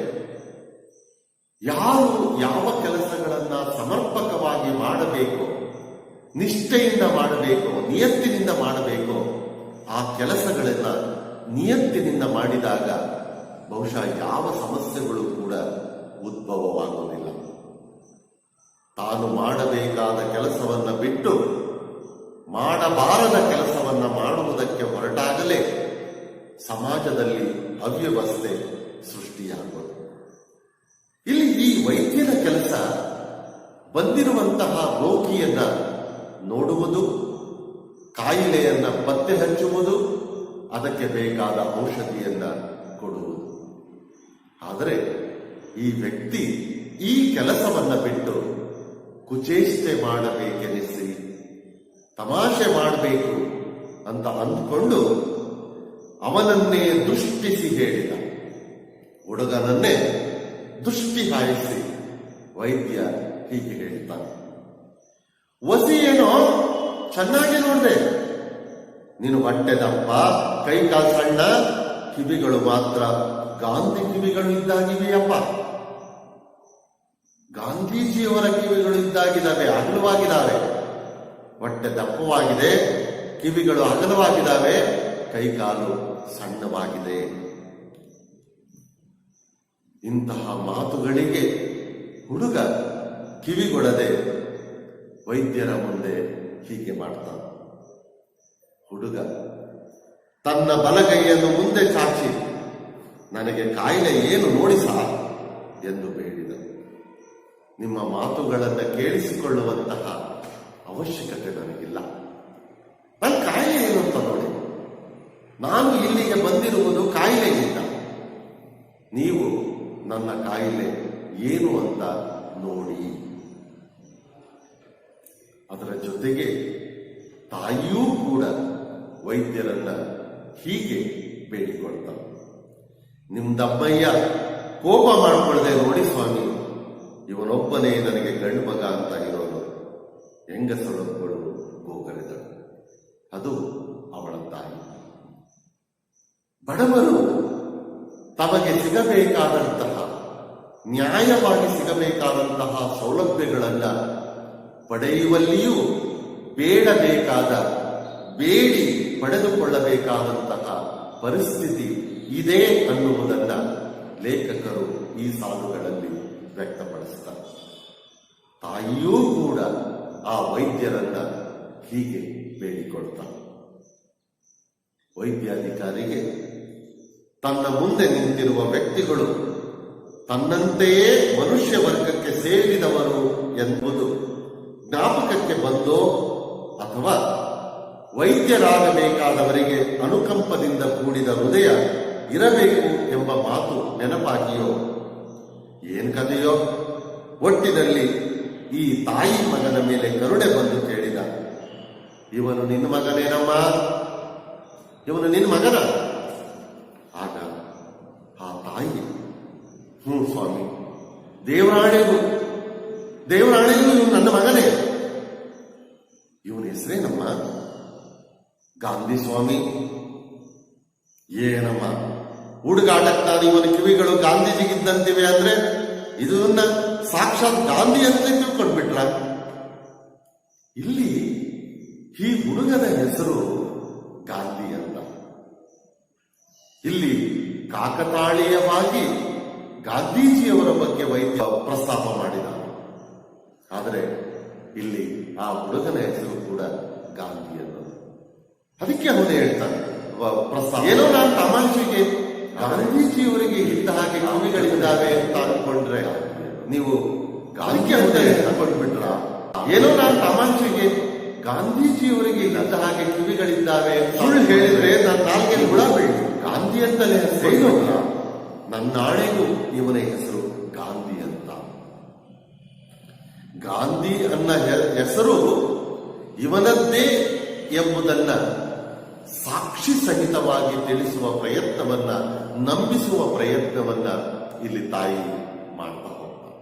ಯಾರು ಯಾವ ಕೆಲಸಗಳನ್ನ ಸಮರ್ಪಕವಾಗಿ ಮಾಡಬೇಕೋ, ನಿಷ್ಠೆಯಿಂದ ಮಾಡಬೇಕೋ, ನಿಯತ್ತಿನಿಂದ ಮಾಡಬೇಕೋ, ಆ ಕೆಲಸಗಳನ್ನ ನಿಯತ್ತಿನಿಂದ ಮಾಡಿದಾಗ ಬಹುಶಃ ಯಾವ ಸಮಸ್ಯೆಗಳು ಕೂಡ ಉದ್ಭವವಾಗುವುದಿಲ್ಲ. ತಾನು ಮಾಡಬೇಕಾದ ಕೆಲಸವನ್ನ ಬಿಟ್ಟು ಮಾಡಬಾರದ ಕೆಲಸವನ್ನ ಮಾಡುವುದಕ್ಕೆ ಹೊರಟಾಗಲೇ ಸಮಾಜದಲ್ಲಿ ಅವ್ಯವಸ್ಥೆ ಸೃಷ್ಟಿಯಾಗುವುದು. ಇಲ್ಲಿ ಈ ವೈದ್ಯನ ಕೆಲಸ ಬಂದಿರುವಂತಹ ರೋಗಿಯನ್ನ ನೋಡುವುದು, ಕಾಯಿಲೆಯನ್ನ ಪತ್ತೆ ಹಚ್ಚುವುದು, ಅದಕ್ಕೆ ಬೇಕಾದ ಔಷಧಿಯನ್ನ ಕೊಡುವುದು. ಆದರೆ ಈ ವ್ಯಕ್ತಿ ಈ ಕೆಲಸವನ್ನ ಬಿಟ್ಟು ಕುಚೇಷ್ಟೆ ಮಾಡಬೇಕೆನಿಸಿ, ತಮಾಷೆ ಮಾಡಬೇಕು ಅಂತ ಅಂದುಕೊಂಡು ಅವನನ್ನೇ ದುಷ್ಟಿಸಿ ಹೇಳಿದ. ಹುಡುಗನನ್ನೇ ದುಷ್ಟಿ ಹಾಯಿಸಿ ವೈದ್ಯ ಹೀಗೆ ಹೇಳ್ತಾನೆ, ವಸಿ ಏನೋ ಚೆನ್ನಾಗಿ ನೋಡ್ದೆ, ನೀನು ಹೊಟ್ಟೆ ದಪ್ಪ, ಕೈ ಕಾಲು ಸಣ್ಣ, ಕಿವಿಗಳು ಮಾತ್ರ ಗಾಂಧಿ ಕಿವಿಗಳು ಇದ್ದಾಗಿವೆಯಪ್ಪ. ಗಾಂಧೀಜಿಯವರ ಕಿವಿಗಳು ಇದ್ದಾಗಿದ್ದಾವೆ, ಅಗಲವಾಗಿದ್ದಾವೆ. ಹೊಟ್ಟೆ ದಪ್ಪವಾಗಿದೆ, ಕಿವಿಗಳು ಅಗಲವಾಗಿದ್ದಾವೆ, ಕೈಕಾಲು ಸಣ್ಣವಾಗಿದೆ. ಇಂತಹ ಮಾತುಗಳಿಗೆ ಹುಡುಗ ಕಿವಿಗೊಡದೆ ವೈದ್ಯರ ಮುಂದೆ ಹೀಗೆ ಮಾಡ್ತಾನೆ. ಹುಡುಗ ತನ್ನ ಬಲಗೈಯನ್ನು ಮುಂದೆ ಚಾಚಿ, ನನಗೆ ಕಾಯಿಲೆ ಏನು ನೋಡಿಸ ಎಂದು ಬೇಡಿದ. ನಿಮ್ಮ ಮಾತುಗಳನ್ನು ಕೇಳಿಸಿಕೊಳ್ಳುವಂತಹ ಅವಶ್ಯಕತೆ ನನಗಿಲ್ಲ. ನನ್ನ ಕಾಯಿಲೆ ಏನು ಅಂತ ನೋಡಿ. ನಾನು ಇಲ್ಲಿಗೆ ಬಂದಿರುವುದು ಕಾಯಿಲೆಯಿಂದ. ನೀವು ನನ್ನ ಕಾಯಿಲೆ ಏನು ಅಂತ ನೋಡಿ. ಅದರ ಜೊತೆಗೆ ತಾಯಿಯೂ ಕೂಡ ವೈದ್ಯರನ್ನ ಹೀಗೆ ಬೇಡಿಕೊಳ್ತಾನೆ, ನಿಮ್ದಮ್ಮಯ್ಯ ಕೋಪ ಮಾಡಿಕೊಳ್ಳದೆ ನೋಡಿ ಸ್ವಾಮಿ, ಇವನೊಬ್ಬನೇ ನನಗೆ ಗಂಡು ಮಗ ಅಂತ ಇರೋನು. ಹೆಂಗಸಳೊಬ್ಬಳು ಗೋಗರೆದಳು, ಅದು ಅವಳ ತಾಯಿ. ಬಡವರು ತಮಗೆ ಸಿಗಬೇಕಾದಂತಹ, ನ್ಯಾಯವಾಗಿ ಸಿಗಬೇಕಾದಂತಹ ಸೌಲಭ್ಯಗಳನ್ನ ಪಡೆಯುವಲ್ಲಿಯೂ ಬೇಡಬೇಕಾದ, ಬೇಡಿ ಪಡೆದುಕೊಳ್ಳಬೇಕಾದಂತಹ ಪರಿಸ್ಥಿತಿ ಇದೆ ಅನ್ನುವುದನ್ನ ಲೇಖಕರು ಈ ಸಾಲುಗಳಲ್ಲಿ ವ್ಯಕ್ತಪಡಿಸುತ್ತಾರೆ. ತಾಯಿಯೂ ಕೂಡ ಆ ವೈದ್ಯರನ್ನ ಹೀಗೆ ಬೇಡಿಕೊಳ್ತಾರೆ. ವೈದ್ಯಾಧಿಕಾರಿಗೆ ತನ್ನ ಮುಂದೆ ನಿಂತಿರುವ ವ್ಯಕ್ತಿಗಳು ತನ್ನಂತೆಯೇ ಮನುಷ್ಯ ವರ್ಗಕ್ಕೆ ಸೇರಿದವರು ಎಂಬುದು ಜ್ಞಾಪಕಕ್ಕೆ ಬಂದೋ, ಅಥವಾ ವೈದ್ಯರಾಗಬೇಕಾದವರಿಗೆ ಅನುಕಂಪದಿಂದ ಕೂಡಿದ ಹೃದಯ ಇರಬೇಕು ಎಂಬ ಮಾತು ನೆನಪಾಗಿಯೋ ಏನ್ ಕಥೆಯೋ, ಒಟ್ಟಿನಲ್ಲಿ ಈ ತಾಯಿ ಮಗನ ಮೇಲೆ ಕರುಣೆ ಬಂದು ಕೇಳಿದ, ಇವನು ನಿನ್ನ ಮಗನೇನಮ್ಮ? ಇವನು ನಿನ್ನ ಮಗನ? ಆಗ ಆ ತಾಯಿ, ಸ್ವಾಮಿ, ದೇವರಾಣೆಗೂ ಇವನು ನನ್ನ ಮಗನೇ. ಇವನ ಹೆಸರೇನಮ್ಮ? ಗಾಂಧಿ ಸ್ವಾಮಿ. ಏನಮ್ಮ ಹುಡುಗಾಟಕ್ತಾನೆ ಇವನ ಕಿವಿಗಳು ಗಾಂಧೀಜಿಗಿದ್ದಂತಿವೆ ಅಂದ್ರೆ ಇದನ್ನ ಸಾಕ್ಷಾತ್ ಗಾಂಧಿ ಅಂತ ತಿಳ್ಕೊಂಡ್ಬಿಟ್ರ. ಇಲ್ಲಿ ಈ ಹುಡುಗನ ಹೆಸರು ಗಾಂಧಿ ಅಂತ. ಇಲ್ಲಿ ಕಾಕತಾಳೀಯವಾಗಿ ಗಾಂಧೀಜಿಯವರ ಬಗ್ಗೆ ವೈದ್ಯ ಪ್ರಸ್ತಾಪ ಮಾಡಿದ. ಆದರೆ ಇಲ್ಲಿ ಆ ಹುಡುಗನ ಹೆಸರು ಕೂಡ ಗಾಂಧಿ ಅನ್ನೋದು. ಅದಕ್ಕೆ ಅವನು ಹೇಳ್ತಾನೆ ಪ್ರಸ್ತಾಪ, ಏನೋ ನಾನು ತಮಾಷೆಗೆ ಗಾಂಧೀಜಿಯವರಿಗೆ ಇದ್ದ ಹಾಗೆ ಕಿವಿಗಳಿದ್ದಾವೆ ಅಂತ ಅನ್ಕೊಂಡ್ರೆ ನೀವು ಗಾಂಧಿ ಅಂತ ಅನ್ಕೊಂಡ್ಬಿಟ್ರ? ಏನೋ ನಾನು ತಮಾಷೆಗೆ ಗಾಂಧೀಜಿಯವರಿಗೆ ಇಲ್ಲದ ಹಾಗೆ ಕಿವಿಗಳಿದ್ದಾವೆ. ಸುಳ್ಳು ಹೇಳಿದ್ರೆ ನನ್ನ ನಾಲ್ಗೆ ಹುಳ ಬೀಳು. ಗಾಂಧಿ ಅಂತಲೇ ಹೆಸರು, ನನ್ನ ನಾಳೆಗೂ ಇವನ ಹೆಸರು ಗಾಂಧಿ ಅಂತ. ಗಾಂಧಿ ಅನ್ನ ಹೆಸರು ಇವನದ್ದೇ ಎಂಬುದನ್ನ ಸಾಕ್ಷಿ ಸಹಿತವಾಗಿ ತಿಳಿಸುವ ಪ್ರಯತ್ನವನ್ನ, ನಂಬಿಸುವ ಪ್ರಯತ್ನವನ್ನ ಇಲ್ಲಿ ತಾಯಿ ಮಾಡ್ತಾ ಹೋಗ್ತಾರೆ.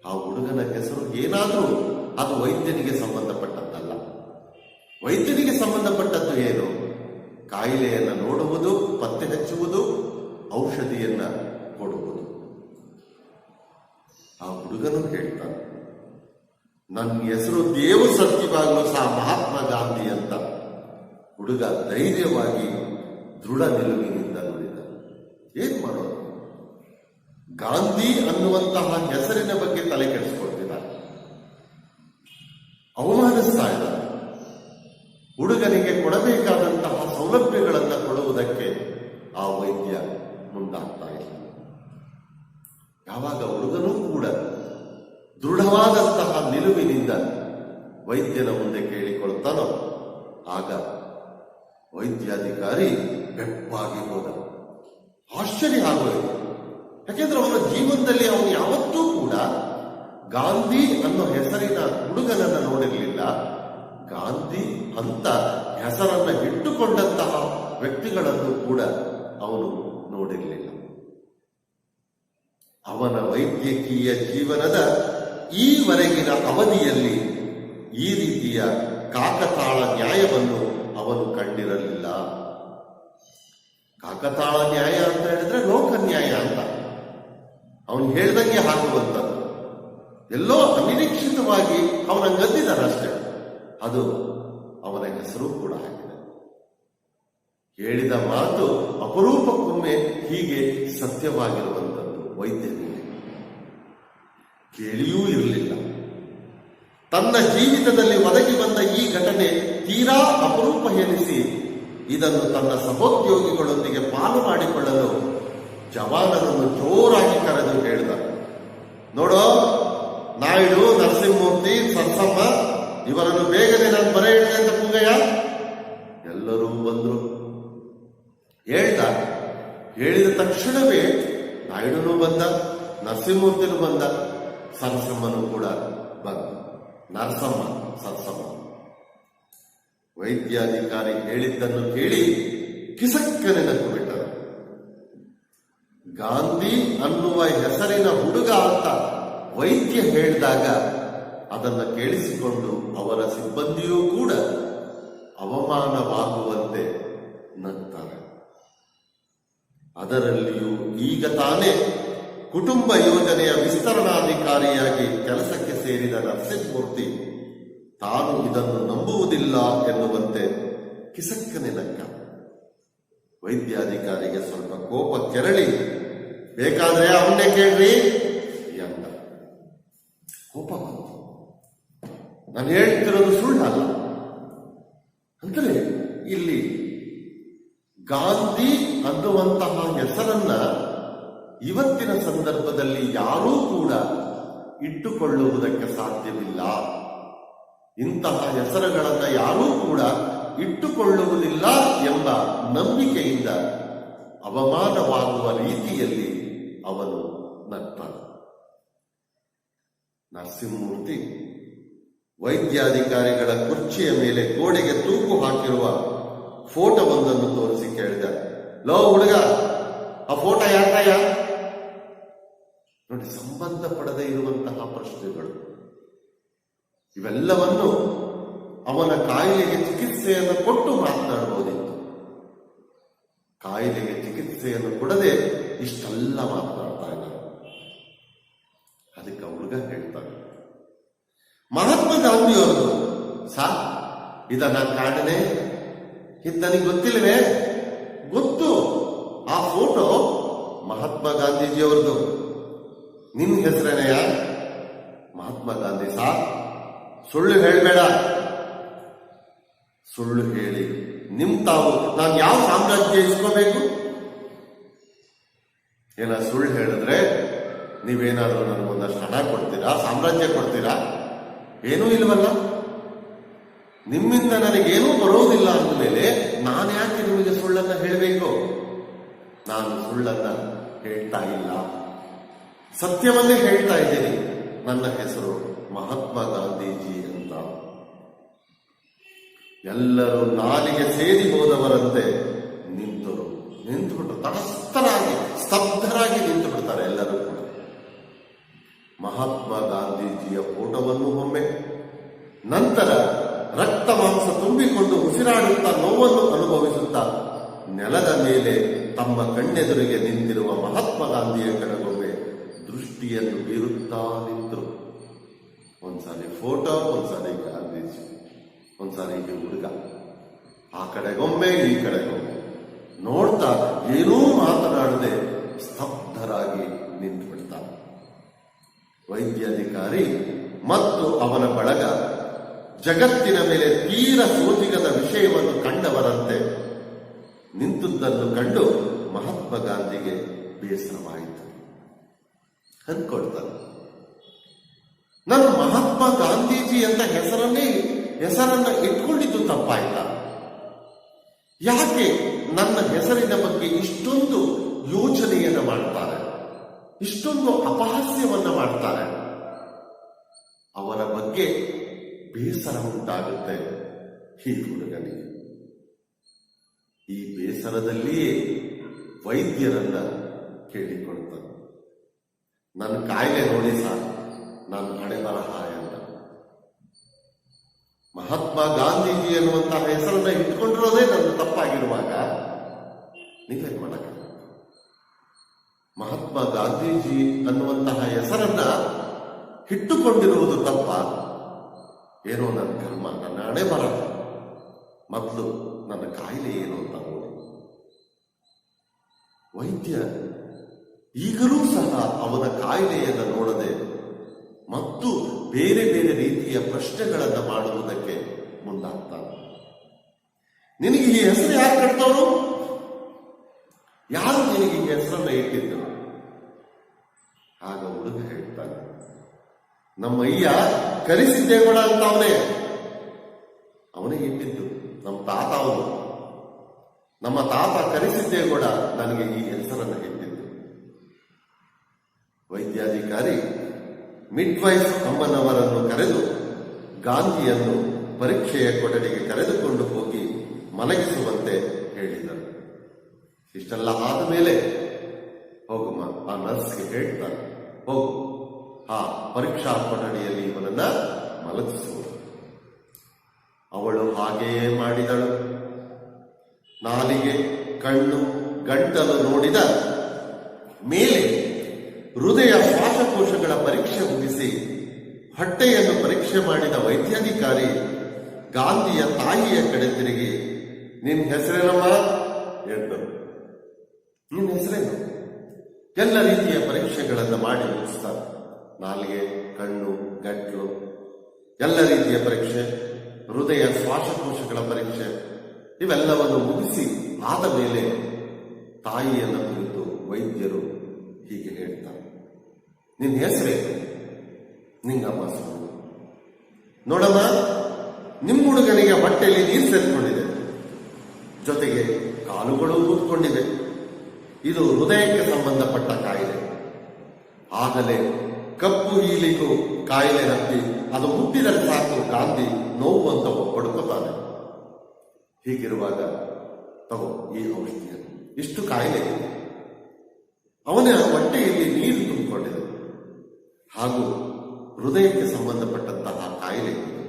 ಆ ಹುಡುಗನ ಹೆಸರು ಏನಾದರೂ ಅದು ವೈದ್ಯನಿಗೆ ಸಂಬಂಧಪಟ್ಟದ್ದಲ್ಲ. ವೈದ್ಯನಿಗೆ ಸಂಬಂಧಪಟ್ಟದ್ದು ಏನು? ಕಾಯಿಲೆಯನ್ನು ನೋಡುವುದು, ಪತ್ತೆ ಹಚ್ಚುವುದು, ಔಷಧಿಯನ್ನ ಕೊಡುವುದು. ಆ ಹುಡುಗನು ಹೇಳ್ತಾನೆ, ನನ್ನ ಹೆಸರು ದೇವು ಸತ್ಯವಾಗಲು ಸಹ ಮಹಾತ್ಮ ಗಾಂಧಿ ಅಂತ. ಹುಡುಗ ಧೈರ್ಯವಾಗಿ ದೃಢ ನಿಲುವಿನಿಂದ ನುಡಿದ. ಏನ್ ಮಾಡೋದು? ಗಾಂಧಿ ಅನ್ನುವಂತಹ ಹೆಸರಿನ ಬಗ್ಗೆ ತಲೆ ಕೆಡಿಸ್ಕೊಳ್ತಿದ್ದಾರೆ, ಅವಮಾನಿಸ್ತಾ ಇದ್ದಾರೆ. ಹುಡುಗನಿಗೆ ಕೊಡಬೇಕಾದಂತಹ ಸೌಲಭ್ಯಗಳನ್ನು ಕೊಡುವುದಕ್ಕೆ ಆ ವೈದ್ಯ ಮುಂದಾಗ್ತಾ ಇಲ್ಲ. ಯಾವಾಗ ಹುಡುಗನೂ ಕೂಡ ದೃಢವಾದಂತಹ ನಿಲುವಿನಿಂದ ವೈದ್ಯನ ಮುಂದೆ ಕೇಳಿಕೊಳ್ತಾನೋ ಆಗ ವೈದ್ಯಾಧಿಕಾರಿ ಬೆಪ್ಪಾಗಿ ಹೋದ. ಆಶ್ಚರ್ಯ ಆಗೋಯ್ತು. ಯಾಕೆಂದ್ರೆ ಅವನ ಜೀವನದಲ್ಲಿ ಅವನು ಯಾವತ್ತೂ ಕೂಡ ಗಾಂಧಿ ಅನ್ನೋ ಹೆಸರಿನ ಹುಡುಗನನ್ನ ನೋಡಿರಲಿಲ್ಲ. ಗಾಂಧಿ ಅಂತ ಹೆಸರನ್ನ ಇಟ್ಟುಕೊಂಡಂತಹ ವ್ಯಕ್ತಿಗಳನ್ನು ಕೂಡ ಅವನು ನೋಡಿರಲಿಲ್ಲ. ಅವನ ವೈದ್ಯಕೀಯ ಜೀವನದ ಈವರೆಗಿನ ಅವಧಿಯಲ್ಲಿ ಈ ರೀತಿಯ ಕಾಕತಾಳ ನ್ಯಾಯವನ್ನು ಅವನು ಕಂಡಿರಲಿಲ್ಲ. ಕಾಕತಾಳ ನ್ಯಾಯ ಅಂತ ಹೇಳಿದ್ರೆ ಲೋಕ ನ್ಯಾಯ ಅಂತ, ಅವನು ಹೇಳ್ದಂಗೆ ಹಾಕುವಂಥದ್ದು. ಎಲ್ಲೋ ಅನಿರೀಕ್ಷಿತವಾಗಿ ಅವನ ಗದ್ದಿದಾನಷ್ಟೇ, ಅದು ಅವನ ಹೆಸರು ಕೂಡ ಆಗಿದೆ. ಹೇಳಿದ ಮಾತು ಅಪರೂಪಕ್ಕೊಮ್ಮೆ ಹೀಗೆ ಸತ್ಯವಾಗಿರುವಂಥದ್ದು ವೈದ್ಯನಿಗೆ ಕೇಳಿಯೂ ಇರಲಿಲ್ಲ. ತನ್ನ ಜೀವಿತದಲ್ಲಿ ಒದಗಿ ಬಂದ ಈ ಘಟನೆ ತೀರಾ ಅಪರೂಪ ಎನಿಸಿ ಇದನ್ನು ತನ್ನ ಸಹೋದ್ಯೋಗಿಗಳೊಂದಿಗೆ ಪಾಲು ಮಾಡಿಕೊಳ್ಳಲು ಜವಾನರನ್ನು ಜೋರಾಗಿ ಕರೆದು ಹೇಳಿದ, ನೋಡೋ ನಾಯ್ಡು, ನರಸಿಂಹಮೂರ್ತಿ, ಸರಸಮ್ಮ ಇವರನ್ನು ಬೇಗನೆ ನಾನು ಬರ ಹೇಳಿದೆ ಅಂತ ಕೂಗಯ್ಯ. ಎಲ್ಲರೂ ಬಂದ್ರು. ಹೇಳಿದ ತಕ್ಷಣವೇ ನಾಯ್ಡುನೂ ಬಂದ, ನರಸಿಂಹಮೂರ್ತಿನೂ ಬಂದ, ಸರಸಮ್ಮನೂ ಕೂಡ ಬಂದ. ನರಸಮ್ಮ, ಸರಸಮ್ಮ. ವೈದ್ಯಾಧಿಕಾರಿ ಹೇಳಿದ್ದನ್ನು ಕೇಳಿ ಕಿಸಕ್ಕನೆ ನಕ್ಕು ಬಿಟ್ಟರು. ಗಾಂಧಿ ಅನ್ನುವ ಹೆಸರಿನ ಹುಡುಗ ಅಂತ ವೈದ್ಯ ಹೇಳಿದಾಗ ಅದನ್ನು ಕೇಳಿಸಿಕೊಂಡು ಅವರ ಸಿಬ್ಬಂದಿಯೂ ಕೂಡ ಅವಮಾನವಾಗುವಂತೆ ನಗ್ತಾರೆ. ಅದರಲ್ಲಿಯೂ ಈಗ ತಾನೇ ಕುಟುಂಬ ಯೋಜನೆಯ ವಿಸ್ತರಣಾಧಿಕಾರಿಯಾಗಿ ಕೆಲಸಕ್ಕೆ ಸೇರಿದ ನರಸಿಂಹಮೂರ್ತಿ ತಾನು ಇದನ್ನು ನಂಬುವುದಿಲ್ಲ ಎನ್ನುವಂತೆ ಕಿಸಕ್ಕನೆ ನಕ್ಕ. ವೈದ್ಯಾಧಿಕಾರಿಗೆ ಸ್ವಲ್ಪ ಕೋಪ ಕೆರಳಿ, ಬೇಕಾದ್ರೆ ಅವನ್ನೇ ಕೇಳ್ರಿ ಎಂದ. ಕೋಪ ಬಂತು. ನಾನು ಹೇಳ್ತಿರೋದು ಸುಳ್ಳಲ್ಲ. ಅಂದ್ರೆ ಇಲ್ಲಿ ಗಾಂಧಿ ಅನ್ನುವಂತಹ ಹೆಸರನ್ನ ಇವತ್ತಿನ ಸಂದರ್ಭದಲ್ಲಿ ಯಾರೂ ಕೂಡ ಇಟ್ಟುಕೊಳ್ಳುವುದಕ್ಕೆ ಸಾಧ್ಯವಿಲ್ಲ. ಇಂತಹ ಹೆಸರುಗಳನ್ನು ಯಾರೂ ಕೂಡ ಇಟ್ಟುಕೊಳ್ಳುವುದಿಲ್ಲ ಎಂಬ ನಂಬಿಕೆಯಿಂದ ಅವಮಾನವಾಗುವ ರೀತಿಯಲ್ಲಿ ಅವನು ನಗ್ತಾನೆ. ನರಸಿಂಹಮೂರ್ತಿ ವೈದ್ಯಾಧಿಕಾರಿಗಳ ಕುರ್ಚಿಯ ಮೇಲೆ ಗೋಡೆಗೆ ತೂಕು ಹಾಕಿರುವ ಫೋಟೋವೊಂದನ್ನು ತೋರಿಸಿ ಕೇಳಿದ, ಲೋ ಹುಡುಗ, ಆ ಫೋಟೋ ಯಾಕಯ್ಯ? ನೋಡಿ, ಸಂಬಂಧಪಡದೇ ಇರುವಂತಹ ಪ್ರಶ್ನೆಗಳು. ಇವೆಲ್ಲವನ್ನು ಅವನ ಕಾಯಿಲೆಗೆ ಚಿಕಿತ್ಸೆಯನ್ನು ಕೊಟ್ಟು ಮಾತನಾಡಬಹುದಿತ್ತು. ಕಾಯಿಲೆಗೆ ಚಿಕಿತ್ಸೆಯನ್ನು ಕೊಡದೆ ಇಷ್ಟೆಲ್ಲ ಮಾತನಾಡ್ತಾ ಇದ್ದಾರೆ. ಅದಕ್ಕೆ ಹುಡುಗ ಹೇಳ್ತಾನೆ, ಮಹಾತ್ಮ ಗಾಂಧಿಯವ್ರದ್ದು ಸಾ ಇದನ್ನ ಕಾಣನೆ, ಇದು ನನಗೆ ಗೊತ್ತಿಲ್ಲವೇ? ಗೊತ್ತು, ಆ ಫೋಟೋ ಮಹಾತ್ಮ ಗಾಂಧೀಜಿಯವ್ರದ್ದು. ನಿನ್ನ ಹೆಸರೇನೆಯ? ಮಹಾತ್ಮ ಗಾಂಧಿ ಸಾ. ಸುಳ್ಳು ಹೇಳಬೇಡ. ಸುಳ್ಳು ಹೇಳಿ ನಿಮ್ ತಾವು ನಾನು ಯಾವ ಸಾಮ್ರಾಜ್ಯ ಇಸ್ಕೋಬೇಕು? ಏನ ಸುಳ್ಳು ಹೇಳಿದ್ರೆ ನೀವೇನಾದ್ರೂ ನನಗೊಂದಷ್ಟು ಹಣ ಕೊಡ್ತೀರಾ, ಸಾಮ್ರಾಜ್ಯ ಕೊಡ್ತೀರಾ? ಏನೂ ಇಲ್ವಲ್ಲ. ನಿಮ್ಮಿಂದ ನನಗೇನೂ ಬರೋದಿಲ್ಲ ಅಂದಮೇಲೆ ನಾನು ಯಾಕೆ ನಿಮಗೆ ಸುಳ್ಳನ್ನ ಹೇಳಬೇಕು? ನಾನು ಸುಳ್ಳನ್ನ ಹೇಳ್ತಾ ಇಲ್ಲ, ಸತ್ಯವನ್ನೇ ಹೇಳ್ತಾ ಇದ್ದೀನಿ. ನನ್ನ ಹೆಸರು ಮಹಾತ್ಮ ಗಾಂಧೀಜಿ ಅಂತ. ಎಲ್ಲರೂ ನಾಲಿಗೆ ಸೇರಿ ಹೋದವರಂತೆ ನಿಂತುಬಿಟ್ಟು ತಟಸ್ಥರಾಗಿ ಸ್ತಬ್ಧರಾಗಿ ನಿಂತು ಬಿಡ್ತಾರೆ ಎಲ್ಲರೂ ಕೂಡ. ಮಹಾತ್ಮ ಗಾಂಧೀಜಿಯ ಫೋಟೋವನ್ನು ಒಮ್ಮೆ, ನಂತರ ರಕ್ತ ಮಾಂಸ ತುಂಬಿಕೊಂಡು ಉಸಿರಾಡುತ್ತಾ ನೋವನ್ನು ಅನುಭವಿಸುತ್ತಾ ನೆಲದ ಮೇಲೆ ತಮ್ಮ ಕಣ್ಣೆದುರಿಗೆ ನಿಂತಿರುವ ಮಹಾತ್ಮ ಗಾಂಧಿಯ ಕಡೆಗೊಮ್ಮೆ ದೃಷ್ಟಿಯನ್ನು ಬೀರುತ್ತಾ ನಿಂತರು. ಒಂದ್ಸಾರಿ ಫೋಟೋ, ಒಂದ್ಸಾರಿ ಗಾಂಧೀಜಿ, ಒಂದ್ಸಾರಿ ಹುಡುಗ. ಆ ಕಡೆಗೊಮ್ಮೆ ಈ ಕಡೆಗೊಮ್ಮೆ ನೋಡ್ತಾ ಏನೂ ಮಾತನಾಡದೆ ಸ್ತಬ್ಧರಾಗಿ ನಿಂತು ಬಿಡ್ತಾರೆ. ವೈದ್ಯಾಧಿಕಾರಿ ಮತ್ತು ಅವನ ಬಳಗ ಜಗತ್ತಿನ ಮೇಲೆ ತೀರ ಸೋಜಿಗದ ವಿಷಯವನ್ನು ಕಂಡವರಂತೆ ನಿಂತುದನ್ನು ಕಂಡು ಮಹಾತ್ಮ ಗಾಂಧಿಗೆ ಬೇಸರವಾಯಿತು. ಅಂದ್ಕೊಳ್ತಾರೆ, ನಾನು ಮಹಾತ್ಮ ಗಾಂಧೀಜಿ ಅಂತ ಹೆಸರನ್ನ ಇಟ್ಕೊಂಡಿದ್ದು ತಪ್ಪಾಯ್ತ? ಯಾಕೆ ನನ್ನ ಹೆಸರಿನ ಬಗ್ಗೆ ಇಷ್ಟೊಂದು ಯೋಚನೆಯನ್ನ ಮಾಡ್ತಾರೆ, ಇಷ್ಟೊಂದು ಅಪಹಾಸ್ಯವನ್ನ ಮಾಡ್ತಾರೆ? ಅವರ ಬಗ್ಗೆ ಬೇಸರ ಉಂಟಾಗುತ್ತೆ ಈ ಹುಡುಗನಿಗೆ. ಈ ಬೇಸರದಲ್ಲಿಯೇ ವೈದ್ಯರನ್ನ ಕೇಳಿಕೊಳ್ತಾನೆ, ನನ್ನ ಕಾಯಿಲೆ ನೋಡಿ ಸರ್, ನಾನು ಹಣೆ ಬರಹ ಎಂದ. ಮಹಾತ್ಮ ಗಾಂಧೀಜಿ ಎನ್ನುವಂತಹ ಹೆಸರನ್ನ ಇಟ್ಕೊಂಡಿರೋದೇ ನನ್ನ ತಪ್ಪಾಗಿರುವಾಗ ನೀವೇನ್ ಮಾಡಕ? ಮಹಾತ್ಮ ಗಾಂಧೀಜಿ ಅನ್ನುವಂತಹ ಹೆಸರನ್ನ ಇಟ್ಟುಕೊಂಡಿರುವುದು ತಪ್ಪ? ಏನೋ ನನ್ನ ಕರ್ಮ, ನನ್ನ ಹಣೆ ಬರಹ. ಮೊದಲು ನನ್ನ ಕಾಯಿಲೆ ಏನು ಅಂತ ನೋಡಿ. ವೈದ್ಯ ಈಗಲೂ ಸಹ ಅವನ ಕಾಯಿಲೆಯನ್ನು ನೋಡದೆ ಮತ್ತು ಬೇರೆ ಬೇರೆ ರೀತಿಯ ಪ್ರಶ್ನೆಗಳನ್ನು ಮಾಡುವುದಕ್ಕೆ ಮುಂದಾಗ್ತಾನೆ. ನಿನಗೆ ಈ ಹೆಸರು ಯಾರು ಕಟ್ತವರು? ಯಾರು ನಿನಗೆ ಈ ಹೆಸರನ್ನ ಇಟ್ಟಿದ್ದರು? ಆಗ ಹುಡುಗ ಹೇಳ್ತಾನೆ, ನಮ್ಮ ಅಯ್ಯ ಕರಿಸಿದ್ದೇಗೌಡ ಅಂತ ಅವನೇ ಇಟ್ಟಿದ್ದು. ನಮ್ಮ ತಾತ ಅವನು, ನಮ್ಮ ತಾತ ಕರಿಸಿದ್ದೇಗೌಡ ನನಗೆ ಈ ಹೆಸರನ್ನು ಇಟ್ಟಿದ್ದು. ವೈದ್ಯಾಧಿಕಾರಿ ಮಿಡ್ವೈಫ್ ಅಮ್ಮನವರನ್ನು ಕರೆದು ಗಾಂಧಿಯನ್ನು ಪರೀಕ್ಷೆಯ ಕೊಠಡಿಗೆ ಕರೆದುಕೊಂಡು ಹೋಗಿ ಮಲಗಿಸುವಂತೆ ಹೇಳಿದರು. ಇಷ್ಟೆಲ್ಲ ಆದ ಮೇಲೆ ಹೋಗಮ್ಮ, ಆ ನರ್ಸ್ಗೆ ಹೇಳ್ತಾನೆ, ಹೋಗು ಆ ಪರೀಕ್ಷಾ ಕೊಠಡಿಯಲ್ಲಿ ಇವನನ್ನ ಮಲಗಿಸುವ. ಅವಳು ಹಾಗೆಯೇ ಮಾಡಿದಳು. ನಾಲಿಗೆ, ಕಣ್ಣು, ಗಂಟಲು ನೋಡಿದ ಮೇಲೆ ಹೃದಯ ಶ್ವಾಸಕೋಶಗಳ ಪರೀಕ್ಷೆ ಮುಗಿಸಿ ಹೊಟ್ಟೆಯನ್ನು ಪರೀಕ್ಷೆ ಮಾಡಿದ ವೈದ್ಯಾಧಿಕಾರಿ ಗಾಂಧಿಯ ತಾಯಿಯ ಕಡೆ ತಿರುಗಿ, ನಿನ್ನ ಹೆಸರೇನಮ್ಮ ಎಂದರು. ನಿನ್ನ ಹೆಸರೇನು? ಎಲ್ಲ ರೀತಿಯ ಪರೀಕ್ಷೆಗಳನ್ನು ಮಾಡಿ ಮುಗಿಸ್ತಾರೆ. ನಾಲಿಗೆ, ಕಣ್ಣು, ಗಂಟಲು, ಎಲ್ಲ ರೀತಿಯ ಪರೀಕ್ಷೆ, ಹೃದಯ ಶ್ವಾಸಕೋಶಗಳ ಪರೀಕ್ಷೆ, ಇವೆಲ್ಲವನ್ನು ಮುಗಿಸಿ ಆದ ಮೇಲೆ ತಾಯಿಯನ್ನು ಕುರಿತು ವೈದ್ಯರು ಹೀಗೆ ಹೇಳ್ತಾರೆ, ನಿನ್ನ ಹೆಸರೇನು? ನಿಂಗಮ್ಮ ಸುಳ್ಳು. ನೋಡಮ್ಮ, ನಿಮ್ಮ ಹುಡುಗನಿಗೆ ಹೊಟ್ಟೆಯಲ್ಲಿ ನೀರು ಸೇರಿಕೊಂಡಿದೆ, ಜೊತೆಗೆ ಕಾಲುಗಳು ಊದ್ಕೊಂಡಿವೆ. ಇದು ಹೃದಯಕ್ಕೆ ಸಂಬಂಧಪಟ್ಟ ಕಾಯಿಲೆ. ಆಗಲೇ ಕಪ್ಪು ಈಲಿಗೂ ಕಾಯಿಲೆ ಹತ್ತಿ ಅದು ಮುಟ್ಟಿದರೆ ಸಾಕು ಗಾಂಧಿ ನೋವು ಅಂತ ಪಡ್ಕೋತಾನೆ. ಹೀಗಿರುವಾಗ ತಗೋ ಈ ಔಷಧಿಯನ್ನು, ಇಷ್ಟು ಕಾಯಿಲೆ ಇದೆ. ಅವನ ಹೊಟ್ಟೆಯಲ್ಲಿ ನೀರು ತುಂಬಿಕೊಂಡಿದೆ ಹಾಗೂ ಹೃದಯಕ್ಕೆ ಸಂಬಂಧಪಟ್ಟಂತಹ ಕಾಯಿಲೆ ಇದೆ.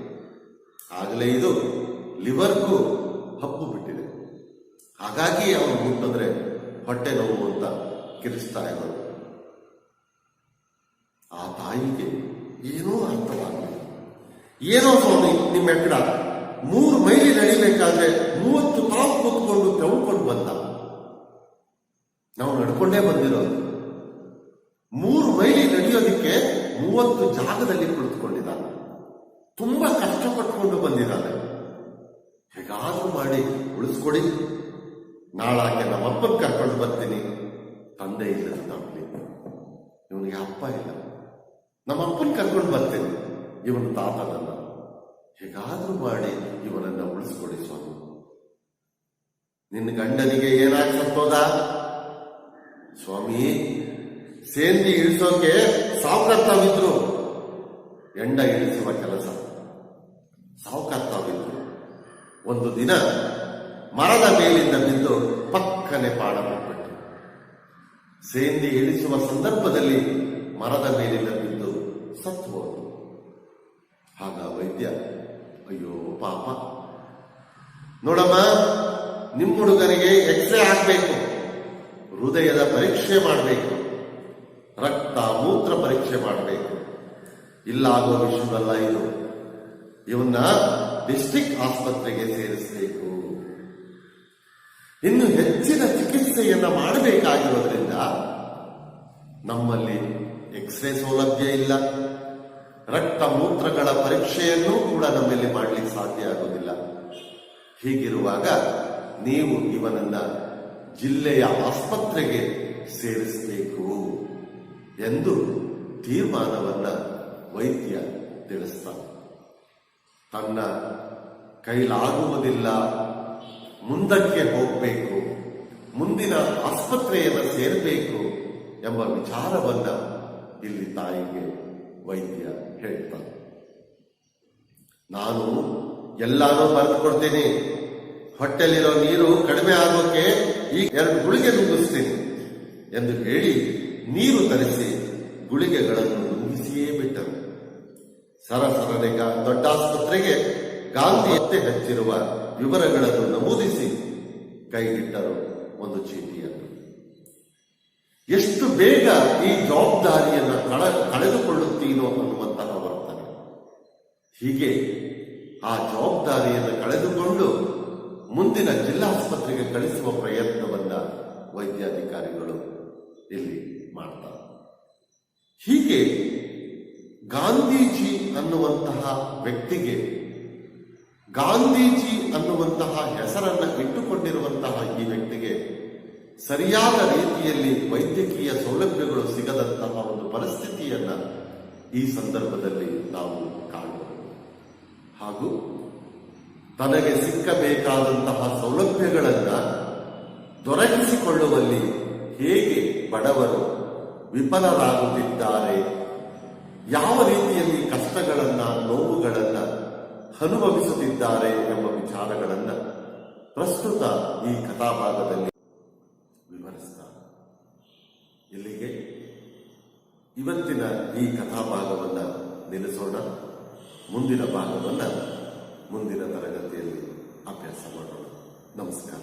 ಆಗಲೇ ಇದು ಲಿವರ್ಗೂ ಹಬ್ಬು ಬಿಟ್ಟಿದೆ. ಹಾಗಾಗಿ ಅವನು ಮುಟ್ಟಿದ್ರೆ ಹೊಟ್ಟೆ ನೋವು ಅಂತ ಕಿರಿಸ್ತಾ ಇರೋದು. ಆ ತಾಯಿಗೆ ಏನೋ ಅರ್ಥವಾಗಲಿಲ್ಲ. ಏನೋ ಸ್ವಾಮಿ, ನಿಮ್ಮ ಎಕ್ಕಡ 3 ಮೈಲಿ ನಡಿಬೇಕಾದ್ರೆ 30 ತಾವು ಕೂತ್ಕೊಂಡು ತೆಗೆದುಕೊಂಡು ಬಂದ. ನಾವು ನಡ್ಕೊಂಡೇ ಬಂದಿರೋದು. 3 ಮೈಲಿ ನಡೆಯೋದಿಕ್ಕೆ 30 ಜಾಗದಲ್ಲಿ ಕುಳಿತುಕೊಂಡಿದ್ದಾನೆ. ತುಂಬಾ ಕಷ್ಟಪಟ್ಟುಕೊಂಡು ಬಂದಿದ್ದಾನೆ. ಹೇಗಾದ್ರೂ ಮಾಡಿ ಉಳಿಸ್ಕೊಡಿ, ನಾಳಾಕೆ ನಮ್ಮಪ್ಪನ ಕರ್ಕೊಂಡು ಬರ್ತೀನಿ. ತಂದೆ ಇಲ್ಲ ನಮ್ಮಲ್ಲಿ, ಇವನಿಗೆ ಅಪ್ಪ ಇಲ್ಲ. ನಮ್ಮಪ್ಪನ ಕರ್ಕೊಂಡು ಬರ್ತೀನಿ, ಇವನು ತಾತನಲ್ಲ. ಹೇಗಾದ್ರೂ ಮಾಡಿ ಇವನನ್ನ ಉಳಿಸ್ಕೊಡಿ ಸ್ವಾಮಿ. ನಿನ್ನ ಗಂಡನಿಗೆ ಏನಾಗಿ ಸತ್ತೋದ ಸ್ವಾಮಿ? ಸೇಂದಿ ಇಳಿಸೋಕೆ ಸಾವುಕರ್ತಾವಿದ್ರು, ಎಂಡ ಇಳಿಸುವ ಕೆಲಸ ಸಾವುಕರ್ತಾವಿದ್ರು. ಒಂದು ದಿನ ಮರದ ಮೇಲಿಂದ ಬಿದ್ದು ಪಕ್ಕನೆ ಪಾಡ ಬಿಟ್ಬಿಟ್ಟು, ಸೇಂದಿ ಇಳಿಸುವ ಸಂದರ್ಭದಲ್ಲಿ ಮರದ ಮೇಲಿಂದ ಬಿದ್ದು ಸತ್ತು ಹೋದ್ರು. ಆಗ ವೈದ್ಯ, ಅಯ್ಯೋ ಪಾಪ, ನೋಡಮ್ಮ, ನಿಮ್ಮ ಹುಡುಗನಿಗೆ ಎಕ್ಸ್ರೇ ಹಾಕಬೇಕು, ಹೃದಯದ ಪರೀಕ್ಷೆ ಮಾಡಬೇಕು, ರಕ್ತ ಮೂತ್ರ ಪರೀಕ್ಷೆ ಮಾಡಬೇಕು. ಇಲ್ಲಾಗೋ ವಿಷಯವಲ್ಲ ಇದು. ಇವನ್ನ ಡಿಸ್ಟ್ರಿಕ್ಟ್ ಆಸ್ಪತ್ರೆಗೆ ಸೇರಿಸಬೇಕು. ಇನ್ನು ಹೆಚ್ಚಿನ ಚಿಕಿತ್ಸೆಯನ್ನ ಮಾಡಬೇಕಾಗಿರೋದ್ರಿಂದ ನಮ್ಮಲ್ಲಿ ಎಕ್ಸ್ರೇ ಸೌಲಭ್ಯ ಇಲ್ಲ, ರಕ್ತ ಮೂತ್ರಗಳ ಪರೀಕ್ಷೆಯನ್ನೂ ಕೂಡ ನಮ್ಮಲ್ಲಿ ಮಾಡಲಿಕ್ಕೆ ಸಾಧ್ಯ ಆಗೋದಿಲ್ಲ. ಹೀಗಿರುವಾಗ ನೀವು ಇವನನ್ನ ಜಿಲ್ಲೆಯ ಆಸ್ಪತ್ರೆಗೆ ಸೇರಿಸಬೇಕು ಎಂದು ತೀರ್ಮಾನವನ್ನ ವೈದ್ಯ ತಿಳಿಸ್ತಾನೆ. ತನ್ನ ಕೈಲಾಗುವುದಿಲ್ಲ, ಮುಂದಕ್ಕೆ ಹೋಗಬೇಕು, ಮುಂದಿನ ಆಸ್ಪತ್ರೆಯನ್ನು ಸೇರಬೇಕು ಎಂಬ ವಿಚಾರವನ್ನ ಇಲ್ಲಿ ತಾಯಿಗೆ ವೈದ್ಯ ಹೇಳ್ತಾನೆ. ನಾನು ಎಲ್ಲಾನು ಬರೆದುಕೊಡ್ತೀನಿ, ಹೊಟ್ಟೆಲಿರೋ ನೀರು ಕಡಿಮೆ ಆಗೋಕೆ ಈ 2 ಗುಳಿಗೆ ನುಂಗಿಸ್ತೀನಿ ಎಂದು ಹೇಳಿ ನೀರು ತರಿಸಿ ಗುಳಿಗೆಗಳನ್ನು ನುಂಗಿಸಿಯೇ ಬಿಟ್ಟರು. ಸರಸರನೆಗ ದೊಡ್ಡ ಆಸ್ಪತ್ರೆಗೆ ಗಾಂಧಿ ಎತ್ತೆ ಹಚ್ಚಿರುವ ವಿವರಗಳನ್ನು ನಮೂದಿಸಿ ಕೈಗಿಟ್ಟರು ಒಂದು ಚೀಟಿಯನ್ನು. ಎಷ್ಟು ಬೇಗ ಈ ಜವಾಬ್ದಾರಿಯನ್ನು ಕಳೆದುಕೊಳ್ಳುತ್ತೀನೋ ಅನ್ನುವಂತಹ ವರ್ತನೆ. ಹೀಗೆ ಆ ಜವಾಬ್ದಾರಿಯನ್ನು ಕಳೆದುಕೊಂಡು ಮುಂದಿನ ಜಿಲ್ಲಾಸ್ಪತ್ರೆಗೆ ಕಳಿಸುವ ಪ್ರಯತ್ನವನ್ನ ವೈದ್ಯಾಧಿಕಾರಿಗಳು ಇಲ್ಲಿ ಮಾಡ್ತಾರೆ. ಹೀಗೆ ಗಾಂಧೀಜಿ ಅನ್ನುವಂತಹ ವ್ಯಕ್ತಿಗೆ, ಗಾಂಧೀಜಿ ಅನ್ನುವಂತಹ ಹೆಸರನ್ನ ಇಟ್ಟುಕೊಂಡಿರುವಂತಹ ಈ ವ್ಯಕ್ತಿಗೆ ಸರಿಯಾದ ರೀತಿಯಲ್ಲಿ ವೈದ್ಯಕೀಯ ಸೌಲಭ್ಯಗಳು ಸಿಗದಂತಹ ಒಂದು ಪರಿಸ್ಥಿತಿಯನ್ನ ಈ ಸಂದರ್ಭದಲ್ಲಿ ನಾವು ಕಾಣಬಹುದು. ಹಾಗೂ ತನಗೆ ಸಿಕ್ಕಬೇಕಾದಂತಹ ಸೌಲಭ್ಯಗಳನ್ನ ದೊರಕಿಸಿಕೊಳ್ಳುವಲ್ಲಿ ಹೇಗೆ ಬಡವರು ವಿಫಲರಾಗುತ್ತಿದ್ದಾರೆ, ಯಾವ ರೀತಿಯಲ್ಲಿ ಕಷ್ಟಗಳನ್ನ, ನೋವುಗಳನ್ನ ಅನುಭವಿಸುತ್ತಿದ್ದಾರೆ ಎಂಬ ವಿಚಾರಗಳನ್ನ ಪ್ರಸ್ತುತ ಈ ಕಥಾಭಾಗದಲ್ಲಿ ವಿವರಿಸ್ತಾರೆ. ಇಲ್ಲಿಗೆ ಇವತ್ತಿನ ಈ ಕಥಾಭಾಗವನ್ನ ನಿಲ್ಲಿಸೋಣ. ಮುಂದಿನ ಭಾಗವನ್ನ ಮುಂದಿನ ತರಗತಿಯಲ್ಲಿ ಅಭ್ಯಾಸ ಮಾಡೋಣ. ನಮಸ್ಕಾರ.